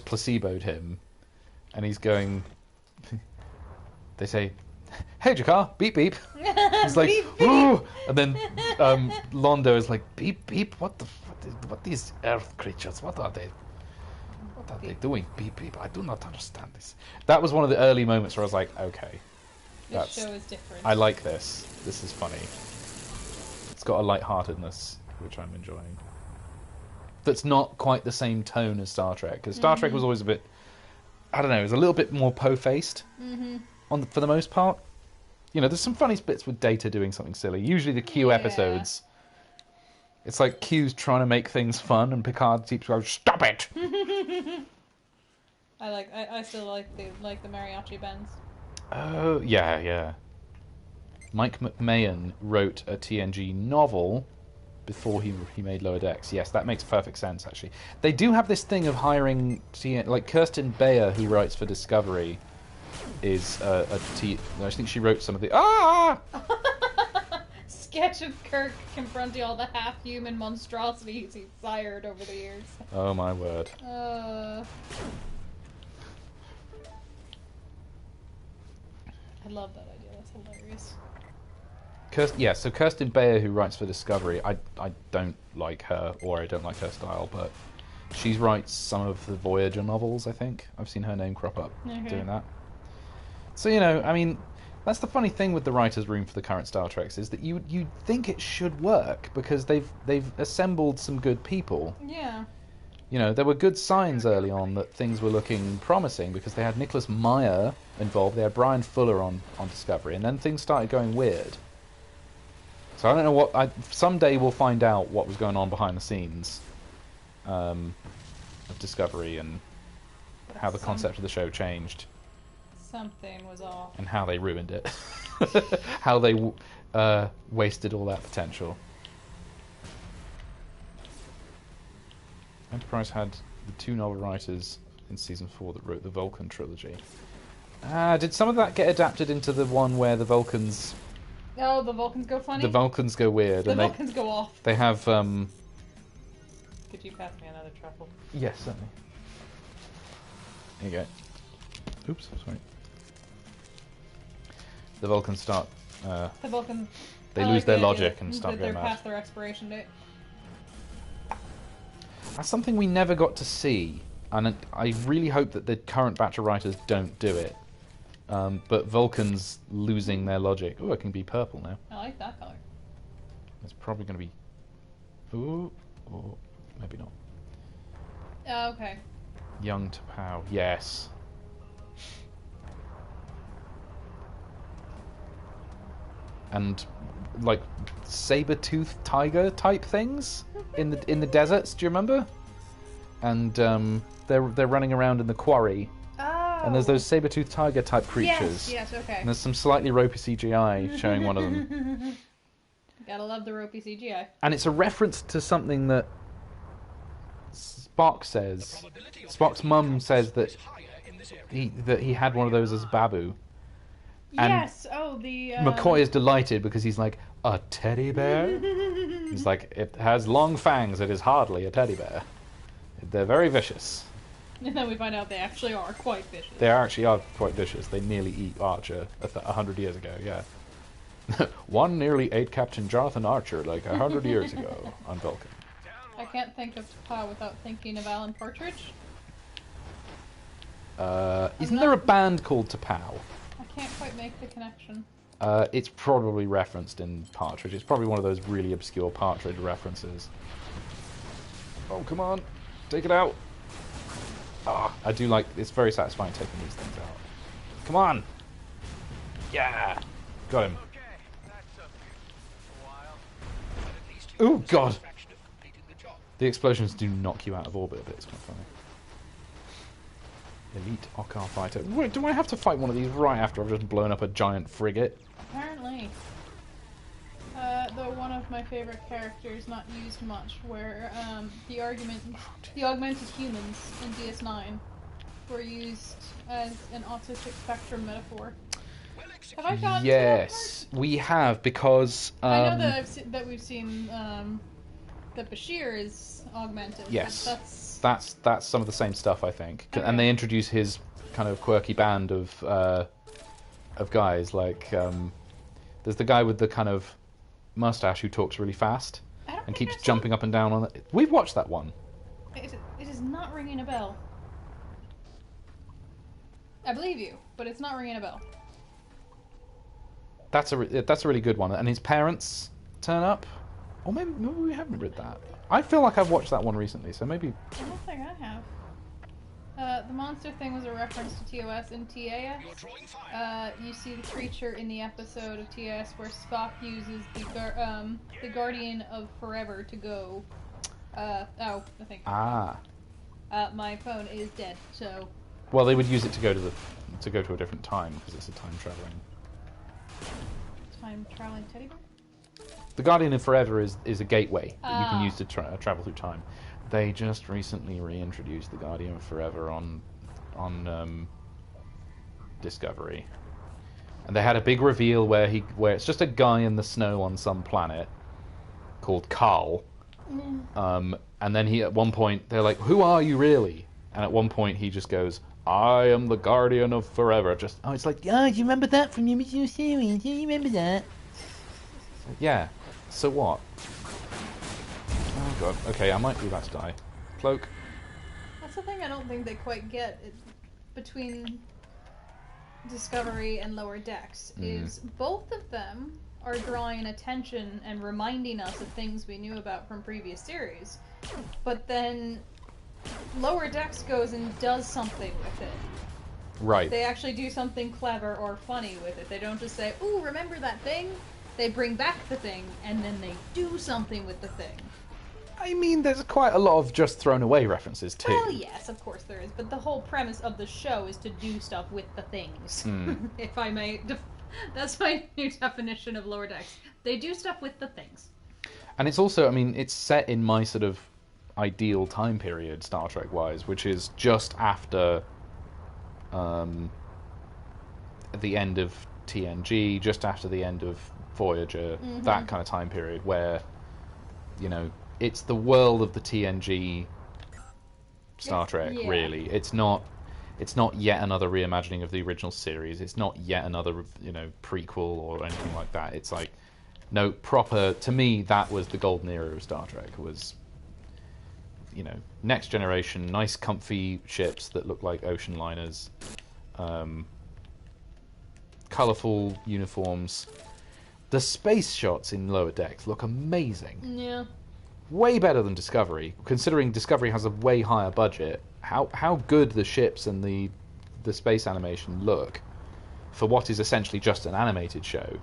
placeboed him, and he's going. They say, "Hey, Jakar, beep beep." He's like, Beep, beep. "Ooh," and then Londo is like, "Beep beep, what these Earth creatures? What are they? What are they doing? Beep beep. I do not understand this." That was one of the early moments where I was like, "Okay, This show is different. I like this. This is funny. It's got a lightheartedness which I'm enjoying. That's not quite the same tone as Star Trek, because Star Trek was always a bit, I don't know, it was a little bit more po-faced for the most part. You know, there's some funny bits with Data doing something silly. Usually the Q episodes, it's like Q's trying to make things fun, and Picard keeps going, "Stop it!" I still like the mariachi bands. Oh, yeah. Mike McMahon wrote a TNG novel before he made Lower Decks. Yes, that makes perfect sense, actually. They do have this thing of hiring... like, Kirsten Beyer, who writes for Discovery, is I think she wrote some of the... Sketch of Kirk confronting all the half-human monstrosities he's sired over the years. Oh, my word. I love that idea. That's hilarious. So Kirsten Beyer, who writes for Discovery, I don't like her, or I don't like her style, but she writes some of the Voyager novels, I think. I've seen her name crop up doing that. So, you know, I mean, that's the funny thing with the writer's room for the current Star Treks, is that you think it should work, because they've assembled some good people. Yeah. You know, there were good signs early on that things were looking promising, because they had Nicholas Meyer involved, they had Brian Fuller on Discovery, and then things started going weird. So I don't know what... someday we'll find out what was going on behind the scenes of Discovery, and how the concept of the show changed. Something was off. And how they ruined it. How they wasted all that potential. Enterprise had the 2 novel writers in Season 4 that wrote the Vulcan trilogy. Did some of that get adapted into the one where the Vulcans... Oh, the Vulcans go funny? The Vulcans go weird. The Vulcans go off. They have... Could you pass me another truffle? Yes, certainly. There you go. Oops, sorry. The Vulcans start... The Vulcans... They lose their logic and start going they're mad. past their expiration date. That's something we never got to see, and I really hope that the current batch of writers don't do it. But Vulcans losing their logic. Oh, it can be purple now. I like that color. It's probably going to be... Ooh, or maybe not. Okay. Young to Pow. Yes. And like saber-toothed tiger type things in the deserts. Do you remember? And they're running around in the quarry. Ah, And there's those saber-toothed tiger type creatures. Yes, okay. And there's some slightly ropey CGI showing one of them. Gotta love the ropey CGI. And it's a reference to something that Spock says. Spock's mum says that he had one of those as Babu. And yes, the... McCoy is delighted because he's like, a teddy bear? He's like, it has long fangs, it is hardly a teddy bear. They're very vicious. And then we find out they actually are quite vicious. They actually are quite vicious. They nearly eat Archer 100 years ago, yeah. One nearly ate Captain Jonathan Archer like 100 years ago on Vulcan. I can't think of T'Pau without thinking of Alan Partridge. Isn't there a band called T'Pau? I can't quite make the connection. It's probably referenced in Partridge. It's probably one of those really obscure Partridge references. Oh, come on. Take it out. Ah, I do like... It's very satisfying taking these things out. Come on. Yeah. Got him. Oh, God. The explosions do knock you out of orbit a bit. It's quite funny. Elite Okkar fighter. Wait, do I have to fight one of these right after I've just blown up a giant frigate? Apparently. Though one of my favorite characters, not used much, where the augmented humans in DS9 were used as an autistic spectrum metaphor. Have I gotten Yes, we have, because... I know that that we've seen that Bashir is augmented. Yes. But That's some of the same stuff, I think. Okay. And they introduce his kind of quirky band of guys. Like, there's the guy with the kind of mustache who talks really fast and keeps jumping up and down on it. We've watched that one. It is not ringing a bell. I believe you, but it's not ringing a bell. That's a really good one. And his parents turn up. Or maybe we haven't read that. I feel like I've watched that one recently, so maybe... I don't think I have. The monster thing was a reference to TOS and TAS. You see the creature in the episode of TAS where Spock uses the Guardian of Forever to go... I think... Ah. My phone is dead, so... Well, they would use it to go to a different time, because it's a time-traveling... Time-traveling teddy bear? The Guardian of Forever is a gateway that you can use to travel through time. They just recently reintroduced the Guardian of Forever on Discovery, and they had a big reveal where it's just a guy in the snow on some planet called Carl, and then at one point they're like, "Who are you really?" And at one point he just goes, "I am the Guardian of Forever." It's like, "Yeah, do you remember that from the original series? Do you remember that?" Yeah. So what? Oh god. Okay, I might be about to die. Cloak. That's the thing I don't think they quite get between Discovery and Lower Decks, is both of them are drawing attention and reminding us of things we knew about from previous series, but then Lower Decks goes and does something with it. Right. They actually do something clever or funny with it. They don't just say, "Ooh, remember that thing?" They bring back the thing, and then they do something with the thing. I mean, there's quite a lot of just thrown away references too. Well, yes, of course there is, but the whole premise of the show is to do stuff with the things. If I may, that's my new definition of Lower Decks. They do stuff with the things. And it's also, I mean, it's set in my sort of ideal time period, Star Trek-wise, which is just after the end of TNG, just after the end of Voyager, that kind of time period where, you know, it's the world of the TNG Star Trek, really. It's not yet another reimagining of the original series. It's not yet another, you know, prequel or anything like that. It's like, no, proper, to me, that was the golden era of Star Trek, was, you know, next generation, nice comfy ships that look like ocean liners, colourful uniforms. The space shots in Lower Decks look amazing. Yeah. Way better than Discovery, considering Discovery has a way higher budget. How good the ships and the space animation look for what is essentially just an animated show.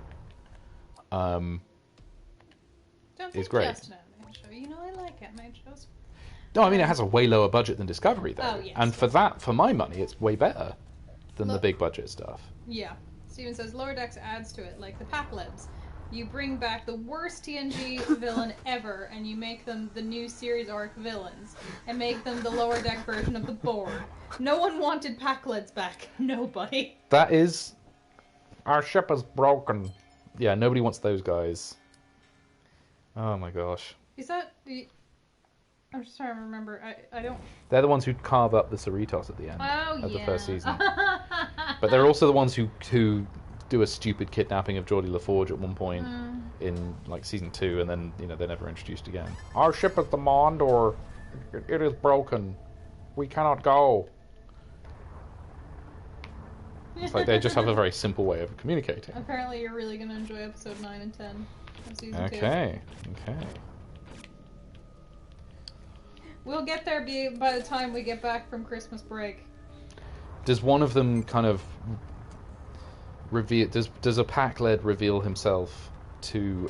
Is great. Just an animated show. You know, I like animated shows. No, I mean it has a way lower budget than Discovery though, Oh, yes. and for my money, it's way better. than the Look. big budget stuff. Yeah. Steven says Lower Decks adds to it, like the Pac-Lebs. You bring back the worst TNG villain ever, and you make them the new series arc villains, and make them the Lower Deck version of the Borg. No one wanted Pac-Leds back. Nobody. That is... Our ship is broken. Yeah, nobody wants those guys. Oh my gosh. Is that the... I'm just trying to remember. I don't... They're the ones who carve up the Cerritos at the end Oh, of yeah. the first season. But they're also the ones who do a stupid kidnapping of Geordie LaForge at one point in like season 2, and then they're never introduced again. Our ship is the Mondor. It is broken. We cannot go. It's like they just have a very simple way of communicating. Apparently you're really going to enjoy episode 9 and 10 of season 2. Okay. We'll get there by the time we get back from Christmas break. Does one of them kind of reveal? Does a Pac-Led reveal himself to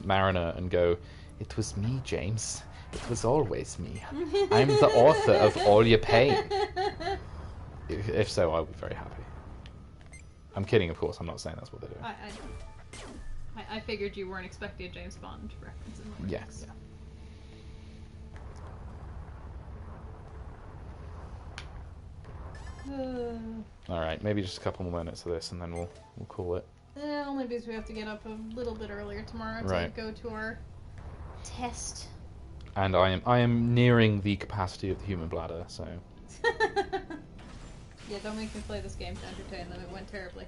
Mariner and go, "It was me, James. It was always me. I'm the author of all your pain." If so, I'll be very happy. I'm kidding, of course. I'm not saying that's what they're doing. I figured you weren't expecting a James Bond reference in the Yes. Yeah. All right, maybe just a couple more minutes of this, and then we'll call it. Only because we have to get up a little bit earlier tomorrow to go to our test. And I am nearing the capacity of the human bladder, so. Yeah, don't make me play this game to entertain them. It went terribly.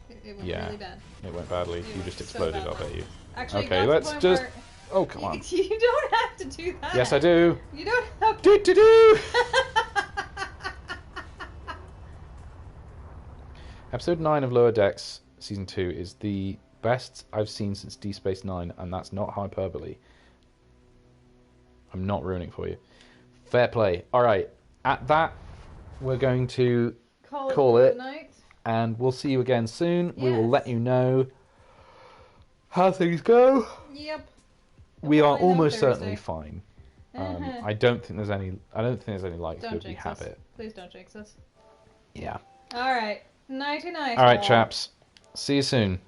It went Yeah. really bad. It went badly. You just exploded, so I'll bet you. Actually, Okay, it got to let's the point just. where Oh, come on. you don't have to do that. Yes, I do. You don't have to. Do. Episode 9 of Lower Decks, Season 2, is the best I've seen since Deep Space Nine, and that's not hyperbole. I'm not ruining it for you. Fair play. Alright, at that, we're going to call it. Good night. And we'll see you again soon. We will Yes. let you know how things go. Yep. We are We'll find out almost Thursday. certainly fine. Uh-huh. I don't think there's any likelihood Don't we jinx have us. it. Please don't jinx us. Yeah. All right. Nighty night. All right, chaps. See you soon.